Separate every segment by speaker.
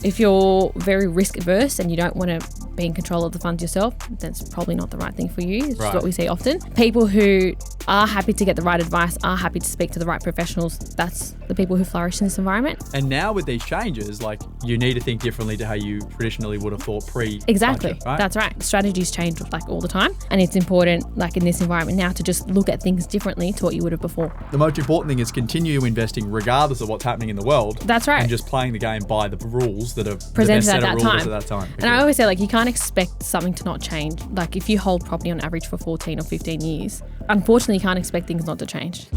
Speaker 1: If you're very risk averse and you don't want to be in control of the funds yourself, that's probably not the right thing for you. It's just what we see often. People who are happy to get the right advice, are happy to speak to the right professionals, that's the people who flourish in this environment.
Speaker 2: And now with these changes, like, you need to think differently to how you traditionally would have thought
Speaker 1: Exactly.
Speaker 2: budget, right?
Speaker 1: That's right. Strategies change like all the time. And it's important, like in this environment now, to just look at things differently to what you would have before.
Speaker 2: The most important thing is continue investing regardless of what's happening in the world.
Speaker 1: That's right.
Speaker 2: And just playing the game by the rules that are
Speaker 1: presented at that
Speaker 2: time.
Speaker 1: And I always say, like, you can't expect something to not change. Like, if you hold property on average for 14 or 15 years, unfortunately, you can't expect things not to change.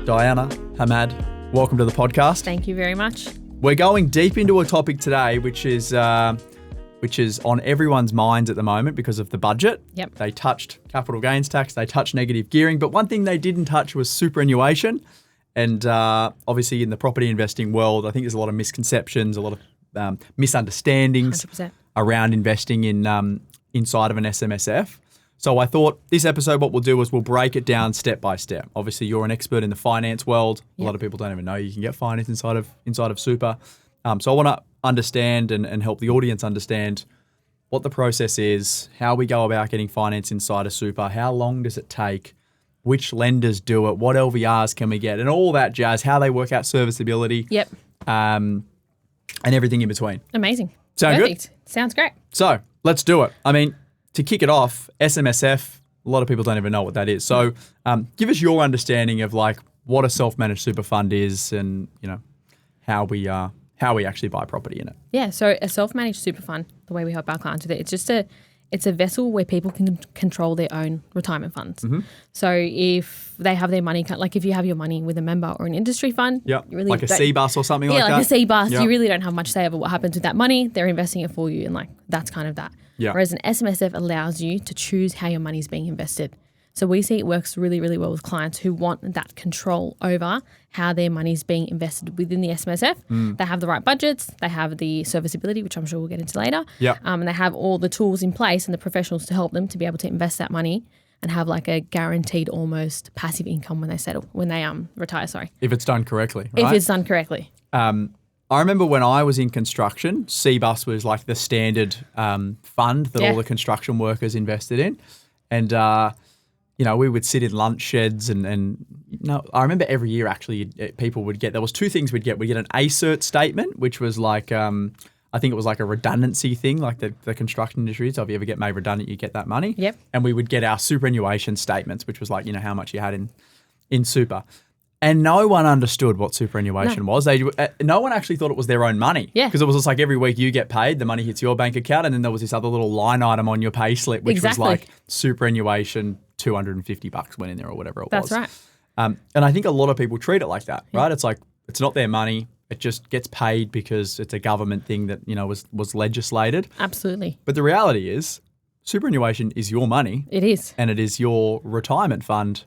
Speaker 2: Diana, Hemmad, welcome to the podcast.
Speaker 1: Thank you very much.
Speaker 2: We're going deep into a topic today, which is on everyone's minds at the moment because of the budget.
Speaker 1: Yep.
Speaker 2: They touched capital gains tax, they touched negative gearing, but one thing they didn't touch was superannuation. And obviously in the property investing world, I think there's a lot of misconceptions, a lot of misunderstandings
Speaker 1: 100%.
Speaker 2: around investing in inside of an SMSF. So I thought this episode, what we'll do is we'll break it down step by step. Obviously, you're an expert in the finance world.
Speaker 1: Yep.
Speaker 2: A lot of people don't even know you can get finance inside of super. So I want to understand and help the audience understand what the process is, how we go about getting finance inside of super, how long does it take, which lenders do it, what LVRs can we get, and all that jazz, how they work out serviceability.
Speaker 1: Yep.
Speaker 2: And everything in between.
Speaker 1: Amazing.
Speaker 2: Sound
Speaker 1: Perfect. Good? Sounds great.
Speaker 2: So let's do it. I mean, to kick it off, SMSF, a lot of people don't even know what that is. So give us your understanding of like what a self-managed super fund is and, you know, how we actually buy property in it.
Speaker 1: Yeah. So a self-managed super fund, the way we help our clients with it, it's a vessel where people can control their own retirement funds. Mm-hmm. So if they have their money, like if you have your money with a member or an industry fund,
Speaker 2: you really like a
Speaker 1: C
Speaker 2: C-bus or something like that.
Speaker 1: Yeah, like a C-bus, you really don't have much say over what happens with that money. They're investing it for you, and like that's kind of that.
Speaker 2: Yeah.
Speaker 1: Whereas an SMSF allows you to choose how your money is being invested. So we see it works really, really well with clients who want that control over how their money is being invested within the SMSF. They have the right budgets, they have the serviceability, which I'm sure we'll get into later.
Speaker 2: Yeah.
Speaker 1: And they have all the tools in place and the professionals to help them to be able to invest that money and have like a guaranteed almost passive income when they retire.
Speaker 2: If it's done correctly, right?
Speaker 1: If it's done correctly.
Speaker 2: I remember when I was in construction, C-bus was like the standard fund that all the construction workers invested in. And you know, we would sit in lunch sheds and you know, I remember every year actually people would get, there was two things we'd get. We'd get an ACERT statement, which was like, I think it was like a redundancy thing, like the construction industry. So if you ever get made redundant, you get that money.
Speaker 1: Yep.
Speaker 2: And we would get our superannuation statements, which was like, you know, how much you had in super. And no one understood what superannuation was. No one actually thought it was their own money.
Speaker 1: Yeah.
Speaker 2: Because it was just like every week you get paid, the money hits your bank account, and then there was this other little line item on your pay slip, which was like superannuation, $250 went in there or whatever it was.
Speaker 1: That's right.
Speaker 2: And I think a lot of people treat it like that, right? It's like, it's not their money. It just gets paid because it's a government thing that, you know, was legislated.
Speaker 1: Absolutely.
Speaker 2: But the reality is superannuation is your money.
Speaker 1: It is.
Speaker 2: And it is your retirement fund.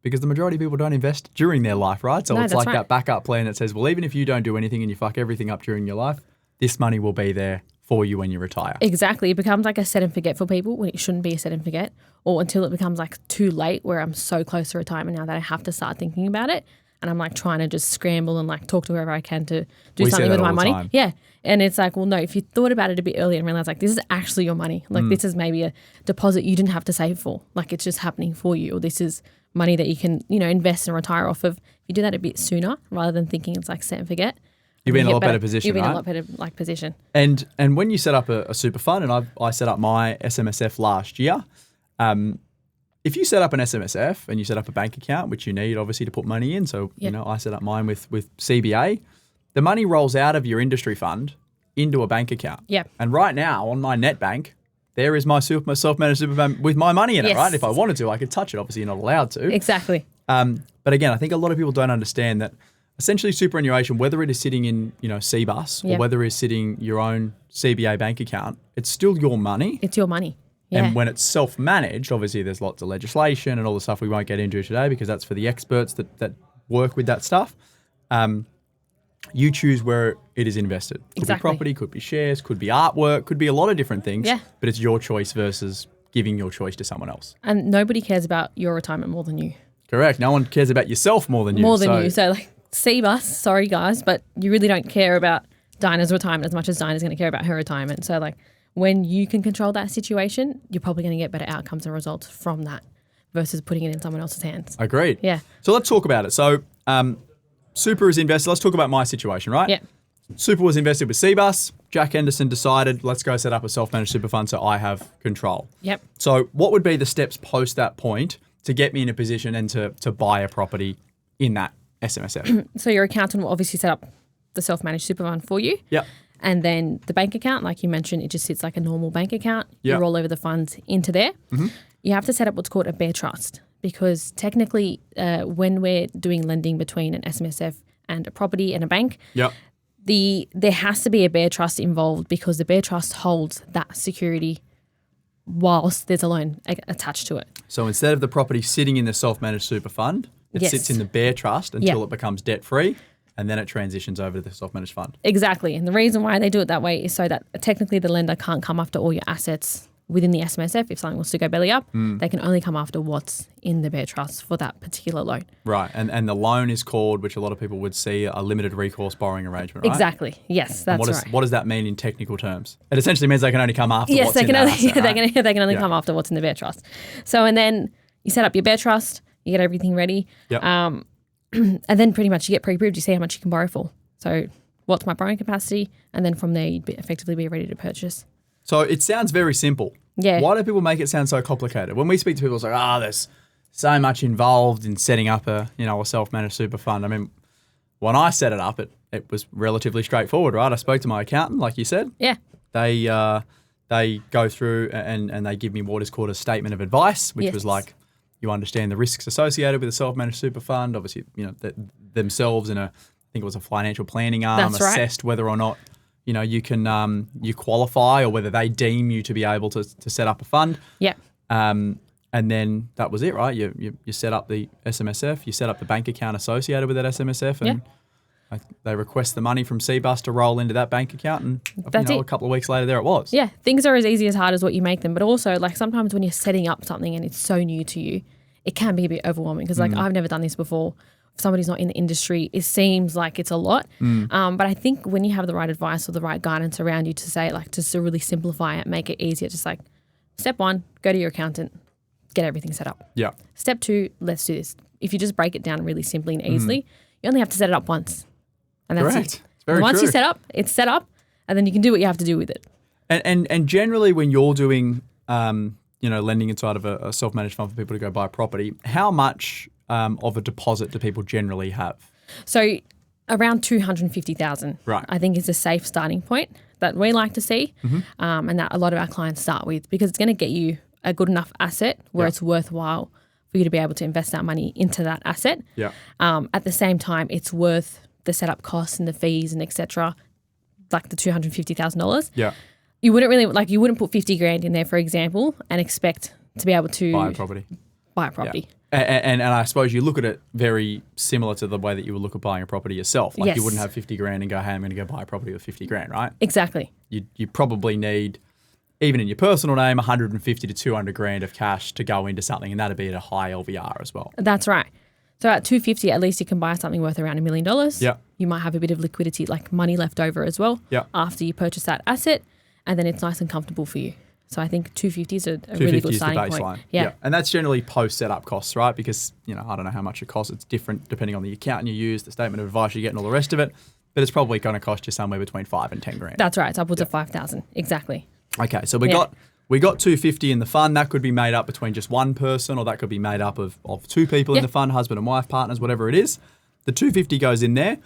Speaker 2: Because the majority of people don't invest during their life, right? So it's like that backup plan that says, well, even if you don't do anything and you fuck everything up during your life, this money will be there for you when you retire.
Speaker 1: Exactly. It becomes like a set and forget for people when it shouldn't be a set and forget, or until it becomes like too late where I'm so close to retirement now that I have to start thinking about it. And I'm like trying to just scramble and like talk to whoever I can to do something with my money.
Speaker 2: Time.
Speaker 1: Yeah. And it's like, well, no, if you thought about it a bit earlier and realized like this is actually your money, like this is maybe a deposit you didn't have to save for, like it's just happening for you, or this is money that you can, you know, invest and retire off of. If you do that a bit sooner rather than thinking it's like set and forget,
Speaker 2: you'll be in a lot better position,
Speaker 1: You'll be
Speaker 2: right?
Speaker 1: in a lot better like position.
Speaker 2: And when you set up a super fund, and I set up my SMSF last year, if you set up an SMSF and you set up a bank account, which you need obviously to put money in, so you know I set up mine with CBA, the money rolls out of your industry fund into a bank account.
Speaker 1: Yeah.
Speaker 2: And right now on my net bank, there is my self-managed super fund with my money in it, right? If I wanted to, I could touch it. Obviously, you're not allowed to.
Speaker 1: Exactly.
Speaker 2: But again, I think a lot of people don't understand that essentially superannuation, whether it is sitting in, you know, C-bus or whether it's sitting your own CBA bank account, it's still your money.
Speaker 1: It's your money. Yeah.
Speaker 2: And when it's self-managed, obviously there's lots of legislation and all the stuff we won't get into today because that's for the experts that work with that stuff. You choose where it is invested. Could be property, could be shares, could be artwork, could be a lot of different things.
Speaker 1: Yeah.
Speaker 2: But it's your choice versus giving your choice to someone else.
Speaker 1: And nobody cares about your retirement more than you.
Speaker 2: Correct. No one cares about yourself more than you.
Speaker 1: More than you. So like CBUS, sorry guys, but you really don't care about Dinah's retirement as much as Dinah's going to care about her retirement. So like when you can control that situation, you're probably going to get better outcomes and results from that versus putting it in someone else's hands.
Speaker 2: Agreed.
Speaker 1: Yeah.
Speaker 2: So let's talk about it. So Super is invested. Let's talk about my situation, right?
Speaker 1: Yeah.
Speaker 2: Super was invested with CBUS. Jack Henderson decided, let's go set up a self-managed super fund so I have control.
Speaker 1: Yep.
Speaker 2: So what would be the steps post that point to get me in a position and to buy a property in that SMSF?
Speaker 1: So your accountant will obviously set up the self-managed super fund for you.
Speaker 2: Yep.
Speaker 1: And then the bank account, like you mentioned, it just sits like a normal bank account.
Speaker 2: Yep.
Speaker 1: You roll over the funds into there. Mm-hmm. You have to set up what's called a bear trust because technically when we're doing lending between an SMSF and a property and a bank,
Speaker 2: Yep.
Speaker 1: there has to be a bear trust involved because the bear trust holds that security whilst there's a loan attached to it.
Speaker 2: So instead of the property sitting in the self-managed super fund, it
Speaker 1: Yes.
Speaker 2: sits in the bear trust until it becomes debt-free, and then it transitions over to the self-managed fund.
Speaker 1: Exactly. And the reason why they do it that way is so that technically the lender can't come after all your assets within the SMSF. If something was to go belly up, they can only come after what's in the bear trust for that particular loan.
Speaker 2: Right. And the loan is called, which a lot of people would see, a limited recourse borrowing arrangement, right?
Speaker 1: Exactly. Yes, that's right.
Speaker 2: What does that mean in technical terms? It essentially means they can only come after
Speaker 1: Yes,
Speaker 2: what's
Speaker 1: they
Speaker 2: in
Speaker 1: can
Speaker 2: that
Speaker 1: only
Speaker 2: asset, right?
Speaker 1: they can only come after what's in the bear trust. So and then you set up your bear trust, you get everything ready,
Speaker 2: Yep.
Speaker 1: and then pretty much you get pre-approved. You see how much you can borrow for. So what's my borrowing capacity, and then from there you'd effectively be ready to purchase.
Speaker 2: So it sounds very simple.
Speaker 1: Yeah.
Speaker 2: Why do people make it sound so complicated? When we speak to people, it's like, there's so much involved in setting up a self-managed super fund. I mean, when I set it up, it was relatively straightforward, right? I spoke to my accountant, like you said.
Speaker 1: Yeah.
Speaker 2: They go through and they give me what is called a statement of advice, which
Speaker 1: Yes.
Speaker 2: was like, you understand the risks associated with a self-managed super fund. Obviously, themselves in I think it was a financial planning arm,
Speaker 1: That's right.
Speaker 2: assessed whether or not you can you qualify or whether they deem you to be able to set up a fund.
Speaker 1: Yeah.
Speaker 2: And then that was it, right? You set up the SMSF, you set up the bank account associated with that SMSF, and they request the money from CBUS to roll into that bank account, and
Speaker 1: That's it.
Speaker 2: a couple of weeks later, there it was.
Speaker 1: Yeah, things are as easy as hard as what you make them. But also, like sometimes when you're setting up something and it's so new to you, it can be a bit overwhelming because like I've never done this before. If somebody's not in the industry, it seems like it's a lot. But I think when you have the right advice or the right guidance around you to say like just to really simplify it, make it easier, just like step 1, go to your accountant, get everything set up.
Speaker 2: Yeah.
Speaker 1: Step 2, let's do this. If you just break it down really simply and easily, you only have to set it up once. And that's
Speaker 2: Correct.
Speaker 1: it.
Speaker 2: It's very
Speaker 1: Once
Speaker 2: true.
Speaker 1: you set up, it's set up, and then you can do what you have to do with it.
Speaker 2: And generally, when you're doing lending inside of a self-managed fund for people to go buy property, how much of a deposit do people generally have?
Speaker 1: So around 250,000,
Speaker 2: Right.
Speaker 1: I think is a safe starting point that we like to see, and that a lot of our clients start with because it's going to get you a good enough asset where it's worthwhile for you to be able to invest that money into that asset.
Speaker 2: Yeah.
Speaker 1: At the same time, it's worth the setup costs and the fees and etc. Like the $250,000.
Speaker 2: Yeah.
Speaker 1: You wouldn't put 50 grand in there, for example, and expect to be able to
Speaker 2: Buy a property.
Speaker 1: Yeah.
Speaker 2: And I suppose you look at it very similar to the way that you would look at buying a property yourself. Like
Speaker 1: Yes.
Speaker 2: you wouldn't have 50 grand and go, hey, I'm going to go buy a property with 50 grand, right?
Speaker 1: Exactly.
Speaker 2: You probably need, even in your personal name, 150 to 200 grand of cash to go into something, and that'd be at a high LVR as well.
Speaker 1: That's right. So at 250, at least you can buy something worth around $1 million.
Speaker 2: Yeah.
Speaker 1: You might have a bit of liquidity, like money left over as well.
Speaker 2: Yeah.
Speaker 1: After you purchase that asset, and then it's nice and comfortable for you. So I think 250 is a really good starting
Speaker 2: is the baseline.
Speaker 1: point. Yeah.
Speaker 2: And that's generally post setup costs, right? Because, I don't know how much it costs. It's different depending on the accountant you use, the statement of advice you get and all the rest of it. But it's probably going to cost you somewhere between 5 and 10 grand.
Speaker 1: That's right. It's upwards of 5,000. Exactly.
Speaker 2: Okay. So we got 250 in the fund. That could be made up between just one person, or that could be made up of two people in the fund, husband and wife, partners, whatever it is. The 250 goes in there.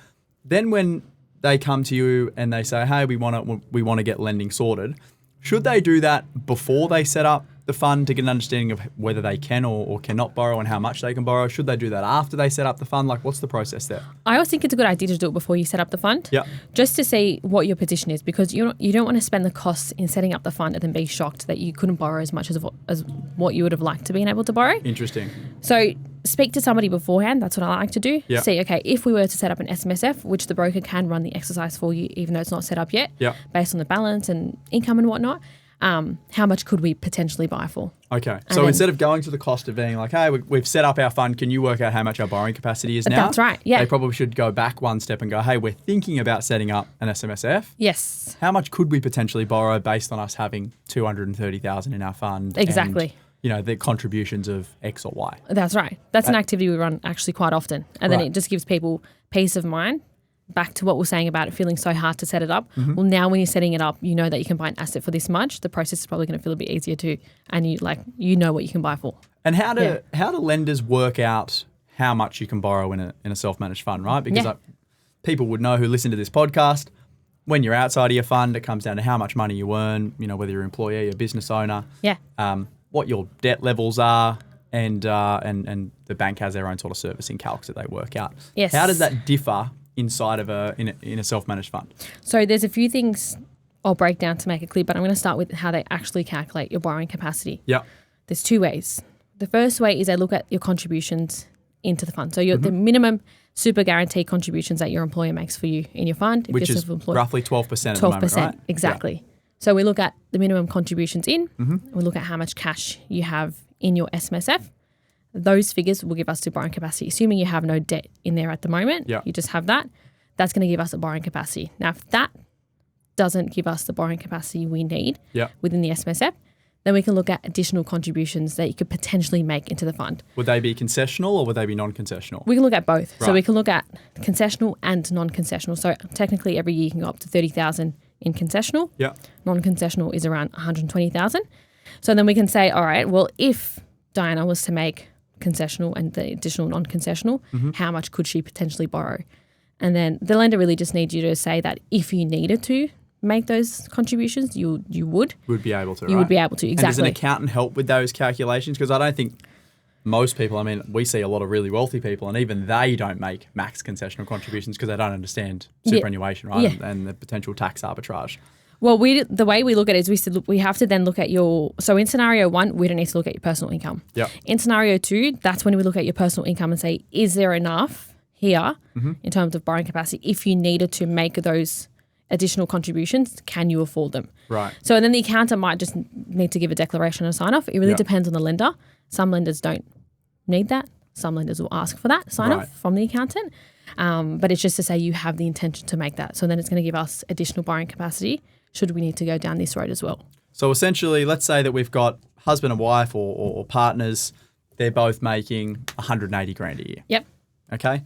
Speaker 2: Then when they come to you and they say, hey, we want to get lending sorted, should they do that before they set up the fund to get an understanding of whether they can or cannot borrow and how much they can borrow? Should they do that after they set up the fund? Like, what's the process there?
Speaker 1: I always think it's a good idea to do it before you set up the fund.
Speaker 2: Yeah.
Speaker 1: Just to see what your position is, because you don't want to spend the costs in setting up the fund and then be shocked that you couldn't borrow as much as what you would have liked to be able to borrow.
Speaker 2: Interesting.
Speaker 1: So speak to somebody beforehand. That's what I like to do.
Speaker 2: Yeah.
Speaker 1: See, okay, if we were to set up an SMSF, which the broker can run the exercise for you, even though it's not set up yet,
Speaker 2: Yeah.
Speaker 1: based on the balance and income and whatnot. how much could we potentially buy for?
Speaker 2: Okay. So instead of going to the cost of being like, hey, we've set up our fund, can you work out how much our borrowing capacity is now?
Speaker 1: That's right, yeah.
Speaker 2: They probably should go back one step and go, hey, we're thinking about setting up an SMSF.
Speaker 1: Yes.
Speaker 2: How much could we potentially borrow based on us having $230,000 in our fund?
Speaker 1: Exactly.
Speaker 2: And, the contributions of X or Y.
Speaker 1: That's right. That's an activity we run actually quite often. And then it just gives people peace of mind. Back to what we're saying about it feeling so hard to set it up.
Speaker 2: Mm-hmm.
Speaker 1: Well, now when you're setting it up, you know that you can buy an asset for this much. The process is probably going to feel a bit easier too. And you know what you can buy for.
Speaker 2: And how do lenders work out how much you can borrow in a self-managed fund, right? Because people would know who listen to this podcast. When you're outside of your fund, it comes down to how much money you earn, whether you're an employee or business owner.
Speaker 1: Yeah.
Speaker 2: What your debt levels are, and the bank has their own sort of servicing calcs that they work out.
Speaker 1: Yes.
Speaker 2: How does that differ inside of in a self-managed fund?
Speaker 1: So there's a few things I'll break down to make it clear, but I'm going to start with how they actually calculate your borrowing capacity.
Speaker 2: Yeah.
Speaker 1: There's two ways. The first way is they look at your contributions into the fund. So the minimum super guarantee contributions that your employer makes for you in your fund.
Speaker 2: Which is roughly 12% at the moment, right?
Speaker 1: Exactly. Yeah. So we look at the minimum contributions in. We look at how much cash you have in your SMSF. Those figures will give us the borrowing capacity, assuming you have no debt in there at the moment.
Speaker 2: Yeah.
Speaker 1: You just have that. That's going to give us a borrowing capacity. Now, if that doesn't give us the borrowing capacity we need within the SMSF, then we can look at additional contributions that you could potentially make into the fund.
Speaker 2: Would they be concessional or would they be non-concessional?
Speaker 1: We can look at both.
Speaker 2: Right.
Speaker 1: So we can look at concessional and non-concessional. So technically every year you can go up to $30,000 in concessional.
Speaker 2: Yeah.
Speaker 1: Non-concessional is around $120,000. So then we can say, all right, well, if Diana was to make concessional and the additional non-concessional, how much could she potentially borrow? And then the lender really just needs you to say that if you needed to make those contributions, you would
Speaker 2: be able to,
Speaker 1: You would be able to, exactly.
Speaker 2: And does an accountant help with those calculations? Because I don't think most people, we see a lot of really wealthy people and even they don't make max concessional contributions because they don't understand superannuation, right?
Speaker 1: Yeah.
Speaker 2: And the potential tax arbitrage.
Speaker 1: Well, the way we look at it is we said, look, we have to then look at so in scenario 1, we don't need to look at your personal income.
Speaker 2: Yeah.
Speaker 1: In scenario 2, that's when we look at your personal income and say, is there enough here in terms of borrowing capacity? If you needed to make those additional contributions, can you afford them?
Speaker 2: Right.
Speaker 1: So then the accountant might just need to give a declaration and sign off. It really depends on the lender. Some lenders don't need that. Some lenders will ask for that sign off from the accountant. But it's just to say you have the intention to make that. So then it's going to give us additional borrowing capacity should we need to go down this road as well.
Speaker 2: So essentially, let's say that we've got husband and wife or partners, they're both making $180,000 a year.
Speaker 1: Yep.
Speaker 2: Okay.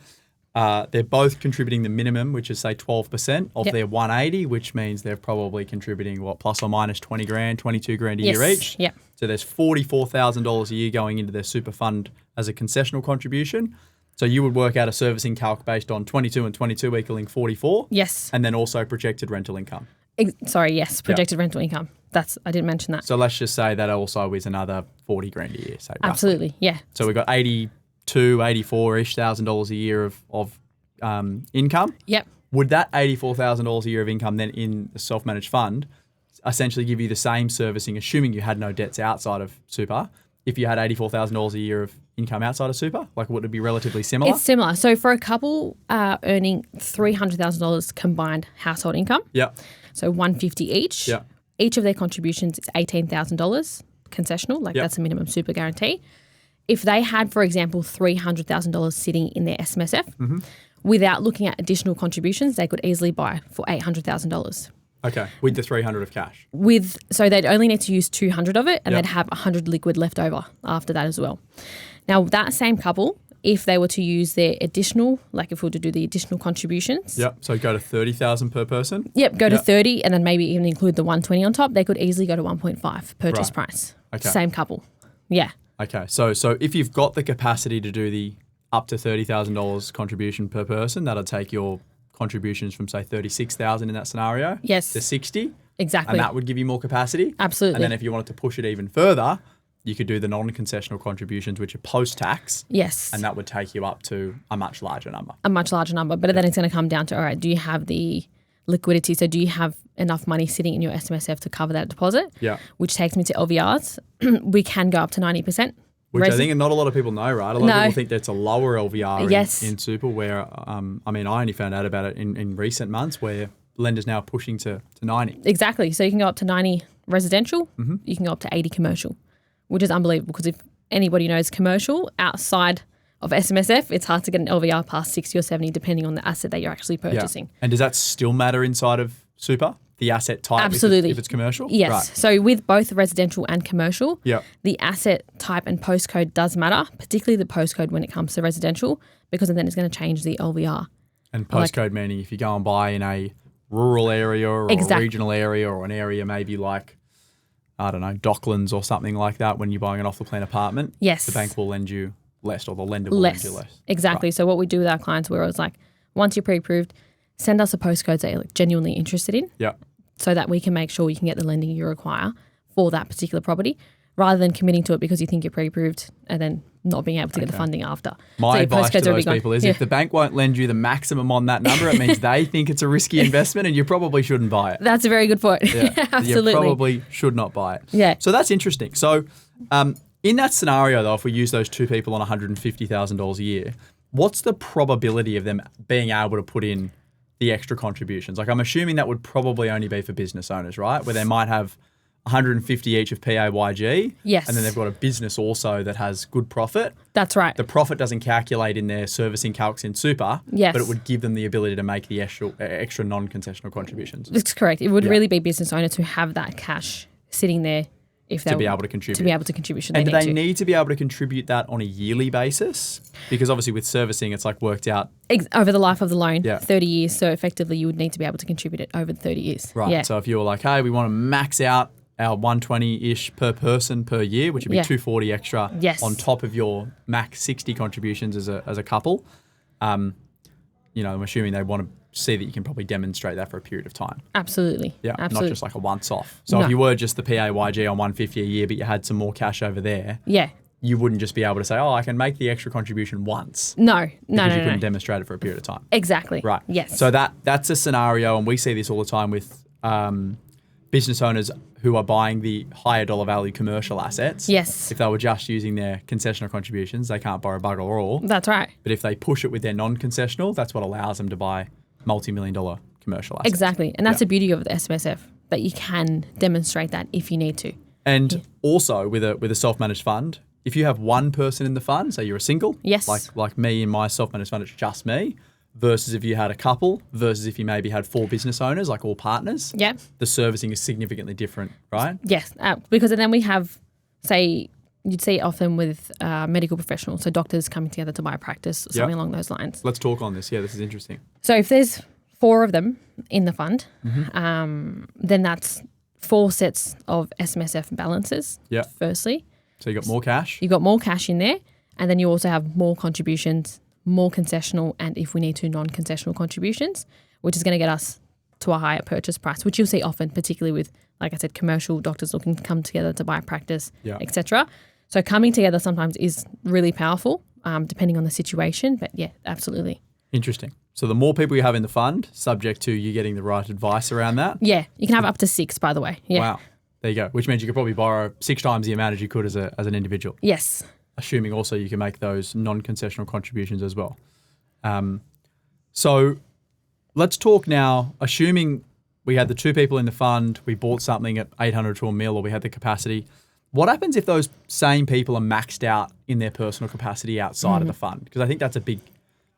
Speaker 2: They're both contributing the minimum, which is say 12% of their 180, which means they're probably contributing plus or minus $20,000, $22,000 a year each.
Speaker 1: Yep.
Speaker 2: So there's $44,000 a year going into their super fund as a concessional contribution. So you would work out a servicing calc based on 22 and 22 equaling 44.
Speaker 1: Yes.
Speaker 2: And then also projected rental income.
Speaker 1: Projected rental income. I didn't mention that.
Speaker 2: So let's just say that also is another $40,000 a year, say.
Speaker 1: Absolutely,
Speaker 2: roughly.
Speaker 1: yeah.
Speaker 2: So we've got $84,000-ish a year of income.
Speaker 1: Yep.
Speaker 2: Would that $84,000 a year of income then in the self-managed fund essentially give you the same servicing, assuming you had no debts outside of super, if you had $84,000 a year of income outside of super? Would it be relatively similar?
Speaker 1: It's similar. So for a couple earning $300,000 combined household income, so $150,000 each, each of their contributions is $18,000 concessional, that's a minimum super guarantee. If they had, for example, $300,000 sitting in their SMSF, without looking at additional contributions, they could easily buy for $800,000.
Speaker 2: Okay, with the 300 of cash.
Speaker 1: So they'd only need to use 200 of it and they'd have 100 liquid left over after that as well. Now, that same couple, if they were to use their additional, if we were to do the additional contributions.
Speaker 2: Yep, so go to 30,000 per person.
Speaker 1: Yep, go to 30 and then maybe even include the 120 on top, they could easily go to 1.5 purchase price.
Speaker 2: Okay.
Speaker 1: Same couple. Yeah.
Speaker 2: Okay, so if you've got the capacity to do the up to $30,000 contribution per person, that'll take your contributions from say 36,000 in that scenario to 60.
Speaker 1: Exactly.
Speaker 2: And that would give you more capacity.
Speaker 1: Absolutely.
Speaker 2: And then if you wanted to push it even further, you could do the non-concessional contributions, which are post-tax.
Speaker 1: Yes.
Speaker 2: And that would take you up to a much larger number.
Speaker 1: But then it's going to come down to, all right, do you have the liquidity? So do you have enough money sitting in your SMSF to cover that deposit?
Speaker 2: Yeah.
Speaker 1: Which takes me to LVRs. We can go up to 90%.
Speaker 2: Which I think not a lot of people know, right? A lot of people think that's a lower LVR in super where, I only found out about it in recent months where lenders now are pushing to 90.
Speaker 1: Exactly. So you can go up to 90 residential, you can go up to 80 commercial, which is unbelievable because if anybody knows commercial outside of SMSF, it's hard to get an LVR past 60 or 70 depending on the asset that you're actually purchasing.
Speaker 2: And does that still matter inside of super? The asset type,
Speaker 1: absolutely,
Speaker 2: if it's commercial?
Speaker 1: Yes.
Speaker 2: Right.
Speaker 1: So with both residential and commercial,
Speaker 2: yep.
Speaker 1: the asset type and postcode does matter, particularly the postcode when it comes to residential, because then it's going to change the LVR.
Speaker 2: And postcode meaning if you go and buy in a rural area or a regional area or an area maybe like, I don't know, Docklands or something like that, when you're buying an off-the-plan apartment,
Speaker 1: yes,
Speaker 2: the bank will lend you less or the lender will lend you less.
Speaker 1: Exactly. Right. So what we do with our clients, we're always like, once you're pre-approved, send us a postcode that you're genuinely interested in.
Speaker 2: Yeah.
Speaker 1: So that we can make sure you can get the lending you require for that particular property, rather than committing to it because you think you're pre-approved and then not being able to get the funding after.
Speaker 2: My advice to those people is if the bank won't lend you the maximum on that number, it means they think it's a risky investment and you probably shouldn't buy it.
Speaker 1: That's a very good point. Yeah. Absolutely.
Speaker 2: You probably should not buy it.
Speaker 1: Yeah.
Speaker 2: So that's interesting. So in that scenario, though, if we use those two people on $150,000 a year, what's the probability of them being able to put in the extra contributions? Like I'm assuming that would probably only be for business owners, right? Where they might have 150 each of PAYG.
Speaker 1: Yes.
Speaker 2: And then they've got a business also that has good profit.
Speaker 1: That's right.
Speaker 2: The profit doesn't calculate in their servicing calcs in super,
Speaker 1: yes,
Speaker 2: but it would give them the ability to make the extra non-concessional contributions.
Speaker 1: That's correct. It would really be business owners who have that cash sitting there if they
Speaker 2: to be able to contribute.
Speaker 1: To be able to contribute.
Speaker 2: And do they need to be able to contribute that on a yearly basis? Because obviously with servicing, it's like worked out.
Speaker 1: Over the life of the loan, 30 years. So effectively you would need to be able to contribute it over the 30 years.
Speaker 2: Right.
Speaker 1: Yeah.
Speaker 2: So if you were like, hey, we want to max out our 120-ish per person per year, which would be 240 extra on top of your max 60 contributions as a couple, I'm assuming they want to see that you can probably demonstrate that for a period of time.
Speaker 1: Absolutely.
Speaker 2: Yeah,
Speaker 1: absolutely.
Speaker 2: not just like a once-off. So if you were just the PAYG on 150 a year, but you had some more cash over there, you wouldn't just be able to say, oh, I can make the extra contribution once.
Speaker 1: No.
Speaker 2: Because you couldn't demonstrate it for a period of time.
Speaker 1: Exactly.
Speaker 2: Right.
Speaker 1: Yes.
Speaker 2: So that's a scenario, and we see this all the time with business owners who are buying the higher dollar value commercial assets.
Speaker 1: Yes.
Speaker 2: If they were just using their concessional contributions, they can't borrow bugger all.
Speaker 1: That's right.
Speaker 2: But if they push it with their non-concessional, that's what allows them to buy multi-million dollar commercial assets.
Speaker 1: Exactly. And that's the beauty of the SMSF, that you can demonstrate that if you need to.
Speaker 2: And also with a self-managed fund, if you have one person in the fund, say you're a single,
Speaker 1: yes,
Speaker 2: like me in my self-managed fund, it's just me, versus if you had a couple, versus if you maybe had 4 business owners, like all partners, the servicing is significantly different, right?
Speaker 1: Yes, because then we have, say, you'd see it often with medical professionals, so doctors coming together to buy a practice, something along those lines.
Speaker 2: Let's talk on this. Yeah, this is interesting.
Speaker 1: So if there's 4 of them in the fund, then that's 4 sets of SMSF balances, firstly.
Speaker 2: So you got more cash?
Speaker 1: You got more cash in there, and then you also have more contributions, more concessional, and if we need to, non-concessional contributions, which is going to get us to a higher purchase price, which you'll see often, particularly with, like I said, commercial doctors looking to come together to buy a practice, etc. So coming together sometimes is really powerful, depending on the situation. But yeah, absolutely.
Speaker 2: Interesting. So the more people you have in the fund, subject to you getting the right advice around that.
Speaker 1: Yeah, you can have up to 6, by the way. Yeah.
Speaker 2: Wow. There you go. Which means you could probably borrow 6 times the amount as you could as an individual.
Speaker 1: Yes.
Speaker 2: Assuming also you can make those non-concessional contributions as well. So let's talk now, assuming we had the 2 people in the fund, we bought something at 800 to $1 million, or we had the capacity. What happens if those same people are maxed out in their personal capacity outside of the fund? Because I think that's a big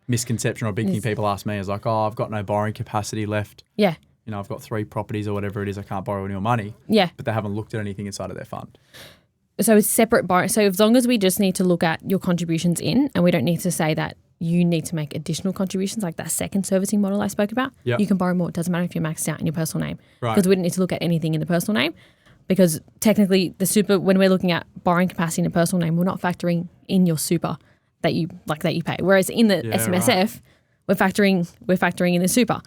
Speaker 2: misconception or a big thing people ask me is like, oh, I've got no borrowing capacity left.
Speaker 1: Yeah.
Speaker 2: I've got 3 properties or whatever it is, I can't borrow any more money.
Speaker 1: Yeah.
Speaker 2: But they haven't looked at anything inside of their fund.
Speaker 1: So it's separate borrowing. So as long as we just need to look at your contributions in, and we don't need to say that you need to make additional contributions, like that second servicing model I spoke about, you can borrow more. It doesn't matter if you're maxed out in your personal name. Right. Because we don't need to look at anything in the personal name. Because technically the super, when we're looking at borrowing capacity in a personal name, we're not factoring in your super that you pay. Whereas in the SMSF, we're factoring in the super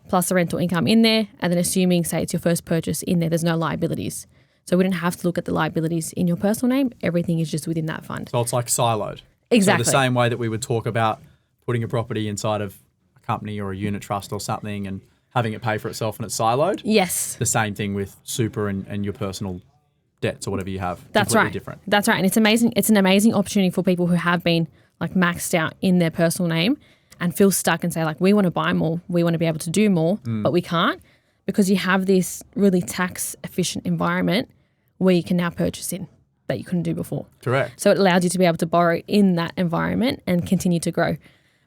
Speaker 1: plus the rental income in there, and then assuming, say, it's your first purchase in there, there's no liabilities. So we don't have to look at the liabilities in your personal name. Everything is just within that fund.
Speaker 2: So it's like siloed.
Speaker 1: Exactly.
Speaker 2: So the same way that we would talk about putting a property inside of a company or a unit trust or something and having it pay for itself and it's siloed.
Speaker 1: Yes.
Speaker 2: The same thing with super and your personal debts or whatever you have.
Speaker 1: That's right.
Speaker 2: Different.
Speaker 1: That's right. And it's amazing. It's an amazing opportunity for people who have been like maxed out in their personal name and feel stuck and say like, we want to buy more, we want to be able to do more, but we can't. because you have this really tax efficient environment where you can now purchase in that you couldn't do before.
Speaker 2: Correct.
Speaker 1: So it allows you to be able to borrow in that environment and continue to grow.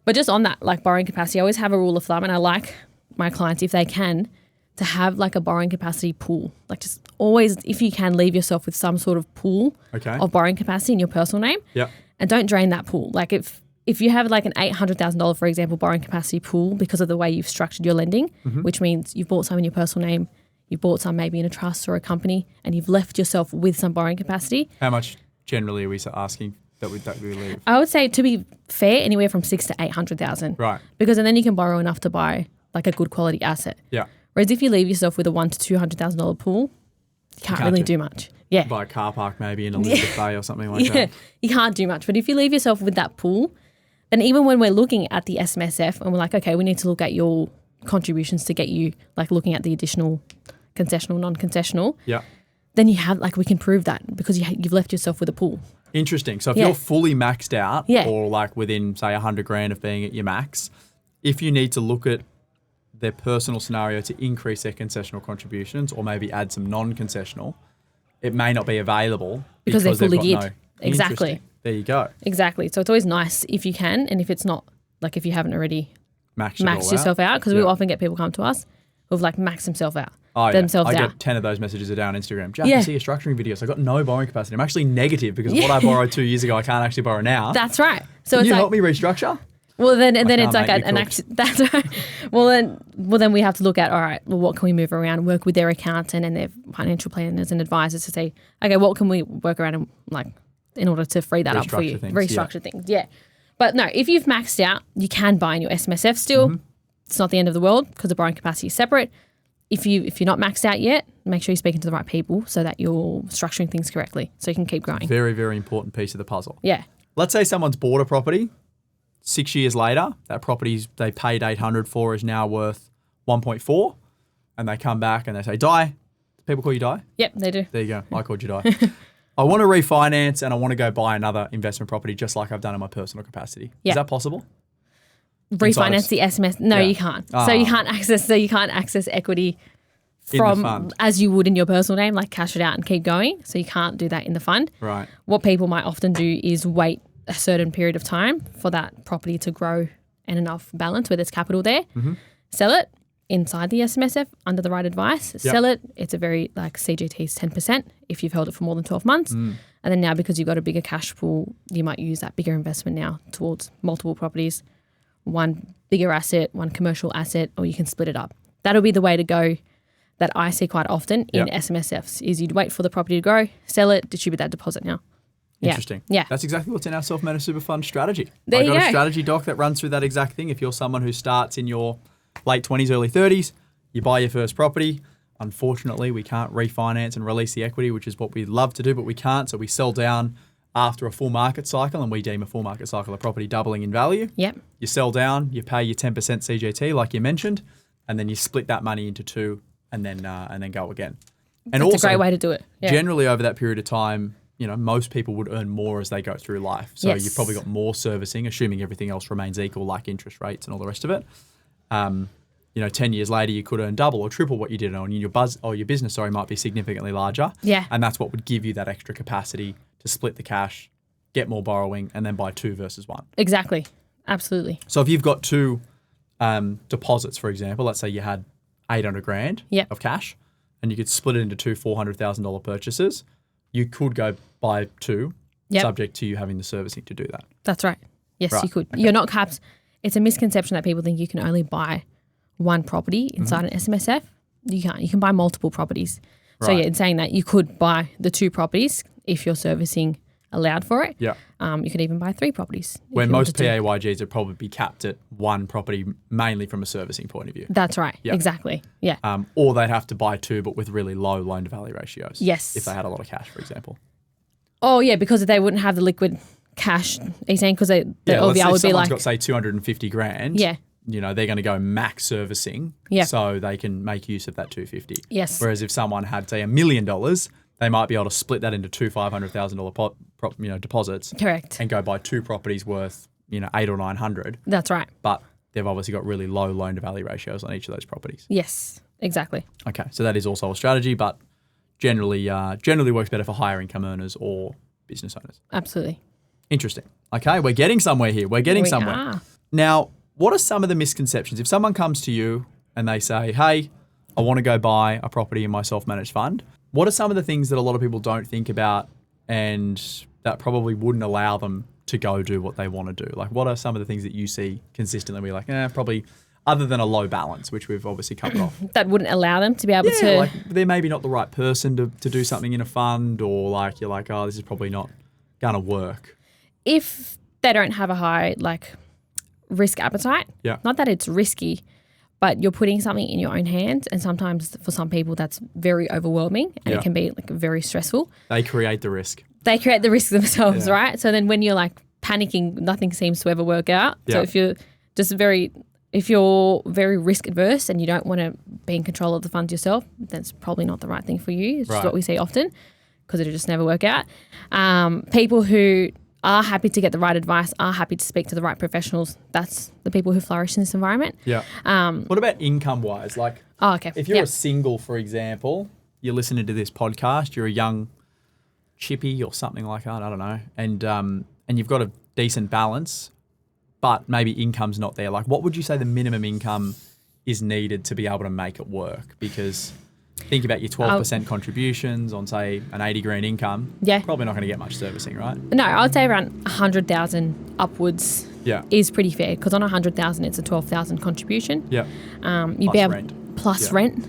Speaker 1: But just on that, like borrowing capacity, I always have a rule of thumb, and I like my clients, if they can, to have like a borrowing capacity pool. Like just always, if you can, leave yourself with some sort of pool of borrowing capacity in your personal name.
Speaker 2: Yeah.
Speaker 1: And don't drain that pool. Like if you have like an $800,000, for example, borrowing capacity pool because of the way you've structured your lending, which means you've bought some in your personal name, you bought some maybe in a trust or a company, and you've left yourself with some borrowing capacity.
Speaker 2: How much generally are we asking that we leave?
Speaker 1: I would say, to be fair, anywhere from 600,000 to 800,000.
Speaker 2: Right.
Speaker 1: Because then you can borrow enough to buy like a good quality asset.
Speaker 2: Yeah.
Speaker 1: Whereas if you leave yourself with a $100,000 to $200,000 pool, you can't really do much. Yeah.
Speaker 2: Buy a car park maybe in Elizabeth Bay or something like that.
Speaker 1: You can't do much. But if you leave yourself with that pool, then even when we're looking at the SMSF and we're like, okay, we need to look at your contributions to get you like looking at the additional concessional, non-concessional.
Speaker 2: Yeah.
Speaker 1: Then you have like, we can prove that because you've left yourself with a pool.
Speaker 2: Interesting. So if you're fully maxed out or like within say $100,000 of being at your max, if you need to look at their personal scenario to increase their concessional contributions or maybe add some non-concessional, it may not be available
Speaker 1: because they're fully geared.
Speaker 2: No.
Speaker 1: Exactly.
Speaker 2: There you go.
Speaker 1: Exactly. So it's always nice if you can, and if it's not, like if you haven't already maxed yourself out, because we often get people come to us who've like maxed themselves out.
Speaker 2: I get 10 of those messages a day on Instagram. Jack, I see your structuring videos. I've got no borrowing capacity. I'm actually negative because what I borrowed 2 years ago, I can't actually borrow now.
Speaker 1: That's right. So
Speaker 2: Can
Speaker 1: it's
Speaker 2: you
Speaker 1: like,
Speaker 2: help me restructure?
Speaker 1: Well, then it's like an action. That's right. Well, then we have to look at, all right, well, what can we move around? Work with their accountant and their financial planners and advisors to say, okay, what can we work around and like in order to free that up for you, restructure things. Yeah. But no, if you've maxed out, you can buy in your SMSF still. It's not the end of the world because the borrowing capacity is separate. If you're not maxed out yet, make sure you're speaking to the right people so that you're structuring things correctly so you can keep growing.
Speaker 2: Very, very important piece of the puzzle.
Speaker 1: Yeah.
Speaker 2: Let's say someone's bought a property. 6 years later, that property they paid 800 for is now worth 1.4, and they come back and they say, "Die." People call you Die?
Speaker 1: Yep, they do.
Speaker 2: There you go. I called you Die. I want to refinance and I want to go buy another investment property just like I've done in my personal capacity. Yep. Is that possible?
Speaker 1: Refinance the SMS? No, you can't. So you can't access equity from as you would in your personal name, like cash it out and keep going. So you can't do that in the fund.
Speaker 2: Right.
Speaker 1: What people might often do is wait a certain period of time for that property to grow and enough balance where there's capital there. Sell it inside the SMSF under the right advice. Sell it. It's a very like CGT is 10% if you've held it for more than 12 months. And then now because you've got a bigger cash pool, you might use that bigger investment now towards multiple properties, one bigger asset, one commercial asset, or you can split it up. That'll be the way to go that I see quite often in SMSFs is you'd wait for the property to grow, sell it, distribute that deposit now.
Speaker 2: Interesting.
Speaker 1: Yeah.
Speaker 2: That's exactly what's in our self-managed super fund strategy.
Speaker 1: There
Speaker 2: I've got
Speaker 1: you
Speaker 2: a
Speaker 1: go.
Speaker 2: strategy doc that runs through that exact thing. If you're someone who starts in your late 20s, early 30s, you buy your first property. Unfortunately, we can't refinance and release the equity, which is what we'd love to do, but we can't. So we sell down after a full market cycle, and we deem a full market cycle a property doubling in value.
Speaker 1: Yep.
Speaker 2: You sell down, you pay your 10% CGT, like you mentioned, and then you split that money into two and then go again. And
Speaker 1: That's
Speaker 2: also,
Speaker 1: a great way to do it. Yeah.
Speaker 2: Generally over that period of time, you know, most people would earn more as they go through life. So you've probably got more servicing, assuming everything else remains equal, like interest rates and all the rest of it. 10 years later, you could earn double or triple what you did earn. Your business, might be significantly larger.
Speaker 1: Yeah.
Speaker 2: And that's what would give you that extra capacity to split the cash, get more borrowing, and then buy two versus one.
Speaker 1: Exactly. Absolutely.
Speaker 2: So if you've got two deposits, for example, let's say you had $800,000 of cash, and you could split it into two $400,000 purchases, you could go buy two, subject to you having the servicing to do that.
Speaker 1: That's right. Yes, you could. Okay. You're not capped. It's a misconception that people think you can only buy one property inside an SMSF. You can't. You can buy multiple properties. Right. So in saying that, you could buy the two properties if your servicing allowed for it.
Speaker 2: Yeah.
Speaker 1: You could even buy three properties.
Speaker 2: Where most PAYGs would probably be capped at one property, mainly from a servicing point of view.
Speaker 1: That's right. Yep. Exactly. Yeah.
Speaker 2: Or they'd have to buy two, but with really low loan to value ratios.
Speaker 1: Yes.
Speaker 2: If they had a lot of cash, for example.
Speaker 1: Oh yeah, because they wouldn't have the liquid cash. Are you saying because the LVR would be like?
Speaker 2: Someone's got say $250,000.
Speaker 1: Yeah.
Speaker 2: You know, they're going to go max servicing, so they can make use of that $250,000.
Speaker 1: Yes.
Speaker 2: Whereas if someone had say $1 million, they might be able to split that into two $500,000 deposits.
Speaker 1: Correct.
Speaker 2: And go buy two properties worth $800,000 or $900,000.
Speaker 1: That's right.
Speaker 2: But they've obviously got really low loan to value ratios on each of those properties.
Speaker 1: Yes. Exactly.
Speaker 2: Okay, so that is also a strategy, but generally works better for higher income earners or business owners.
Speaker 1: Absolutely.
Speaker 2: Interesting. Okay, we're getting somewhere here. We're getting somewhere.
Speaker 1: Are.
Speaker 2: Now, what are some of the misconceptions? If someone comes to you and they say, hey, I want to go buy a property in my self-managed fund, what are some of the things that a lot of people don't think about and that probably wouldn't allow them to go do what they want to do? Like, what are some of the things that you see consistently? We're like, probably other than a low balance, which we've obviously covered off.
Speaker 1: That wouldn't allow them to be able to...
Speaker 2: like they're maybe not the right person to do something in a fund, or like you're like, oh, this is probably not going to work.
Speaker 1: If they don't have a high risk appetite, not that it's risky, but you're putting something in your own hands, and sometimes for some people that's very overwhelming and it can be very stressful.
Speaker 2: They create the risk.
Speaker 1: They create the risk themselves, right? So then when you're panicking, nothing seems to ever work out. So if you're very risk adverse and you don't want to be in control of the funds yourself, that's probably not the right thing for you. It's just what we see often, because it'll just never work out. People who are happy to get the right advice, are happy to speak to the right professionals, that's the people who flourish in this environment.
Speaker 2: Yeah. What about income-wise? If you're a single, for example, you're listening to this podcast, you're a young chippy or something like that, I don't know, and you've got a decent balance, but maybe income's not there. What would you say the minimum income is needed to be able to make it work? Because think about your 12% contributions on, say, an 80 grand income. Yeah. Probably not going to get much servicing, right?
Speaker 1: No, I'd say around 100,000 upwards is pretty fair, because on 100,000 it's a 12,000 contribution. Yeah. You'd be able
Speaker 2: rent.
Speaker 1: Plus rent.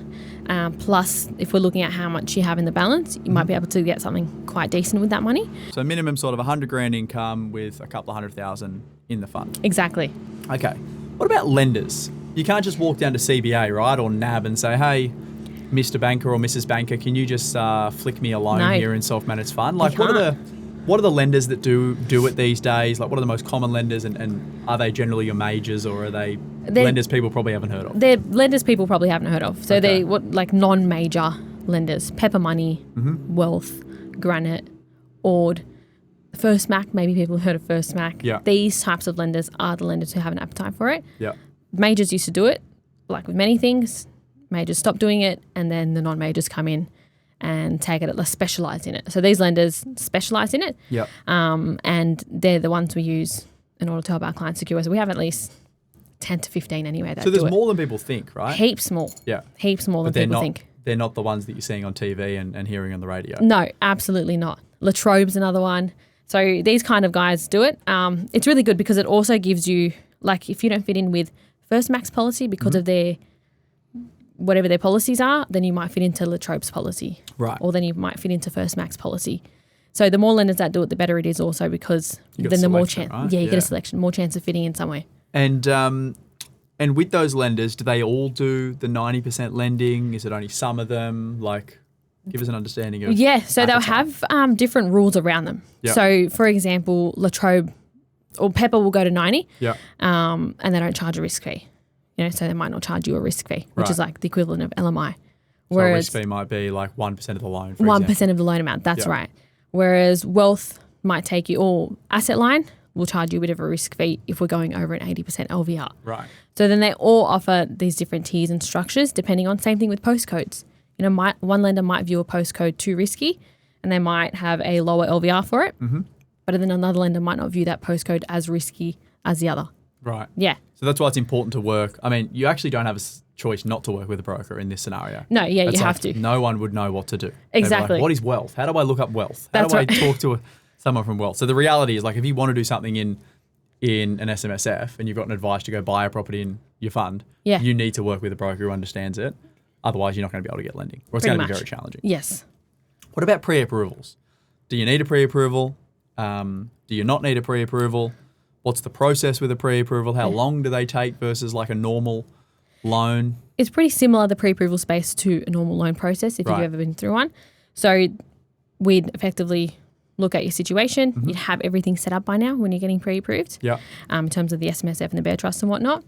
Speaker 1: Plus, if we're looking at how much you have in the balance, you might be able to get something quite decent with that money.
Speaker 2: So minimum sort of 100 grand income with a couple of 100,000 in the fund.
Speaker 1: Exactly.
Speaker 2: Okay. What about lenders? You can't just walk down to CBA, right, or NAB and say, hey, Mr. Banker or Mrs. Banker, can you just flick me a loan here in self-managed fund? What are the lenders that do it these days? What are the most common lenders, and are they generally your majors, or are they lenders people probably haven't heard of?
Speaker 1: They're lenders people probably haven't heard of. So they're non-major lenders: Pepper Money, Wealth, Granite, Ord, First Mac. Maybe people have heard of First Mac. Yeah. These types of lenders are the lenders who have an appetite for it. Yeah. Majors used to do it, like with many things. Majors stop doing it, and then the non-majors come in and take it, specialise in it. So these lenders specialise in it, and they're the ones we use in order to help our clients secure. So we have at least 10 to 15 anyway that do it.
Speaker 2: So there's more than people think, right?
Speaker 1: Heaps more. Yeah. Heaps more than people think.
Speaker 2: They're not the ones that you're seeing on TV and hearing on the radio.
Speaker 1: No, absolutely not. Latrobe's another one. So these kind of guys do it. It's really good because it also gives you, if you don't fit in with First Mac's policy because of their whatever their policies are, then you might fit into Latrobe's policy. Right. Or then you might fit into First Mac's policy. So the more lenders that do it, the better it is also, because then the more chance, right? You get a selection, more chance of fitting in somewhere.
Speaker 2: And with those lenders, do they all do the 90% lending? Is it only some of them? Give us an understanding of
Speaker 1: so they'll have different rules around them. Yep. So, for example, Latrobe or Pepper will go to 90 and they don't charge a risk fee. So they might not charge you a risk fee, which is the equivalent of LMI.
Speaker 2: Whereas so a risk fee might be 1% of the loan, for
Speaker 1: 1% of the loan amount, that's right. Whereas Wealth might take you, or Asset Line will charge you a bit of a risk fee if we're going over an 80% LVR. Right. So then they all offer these different tiers and structures depending on, same thing with postcodes. One lender might view a postcode too risky and they might have a lower LVR for it, but then another lender might not view that postcode as risky as the other. Right. Yeah.
Speaker 2: So that's why it's important to work. I mean, you actually don't have a choice not to work with a broker in this scenario.
Speaker 1: No, you have to.
Speaker 2: No one would know what to do.
Speaker 1: Exactly.
Speaker 2: What is Wealth? How do I look up Wealth? How do I talk to someone from Wealth? So the reality is, if you want to do something in an SMSF and you've got an advice to go buy a property in your fund, you need to work with a broker who understands it. Otherwise, you're not going to be able to get lending, or it's going to be very challenging.
Speaker 1: Yes.
Speaker 2: What about pre-approvals? Do you need a pre-approval? Do you not need a pre-approval? What's the process with a pre-approval? How long do they take versus a normal loan?
Speaker 1: It's pretty similar, the pre-approval space, to a normal loan process if you've ever been through one. So we'd effectively look at your situation. You'd have everything set up by now when you're getting pre-approved in terms of the SMSF and the Bear Trust and whatnot.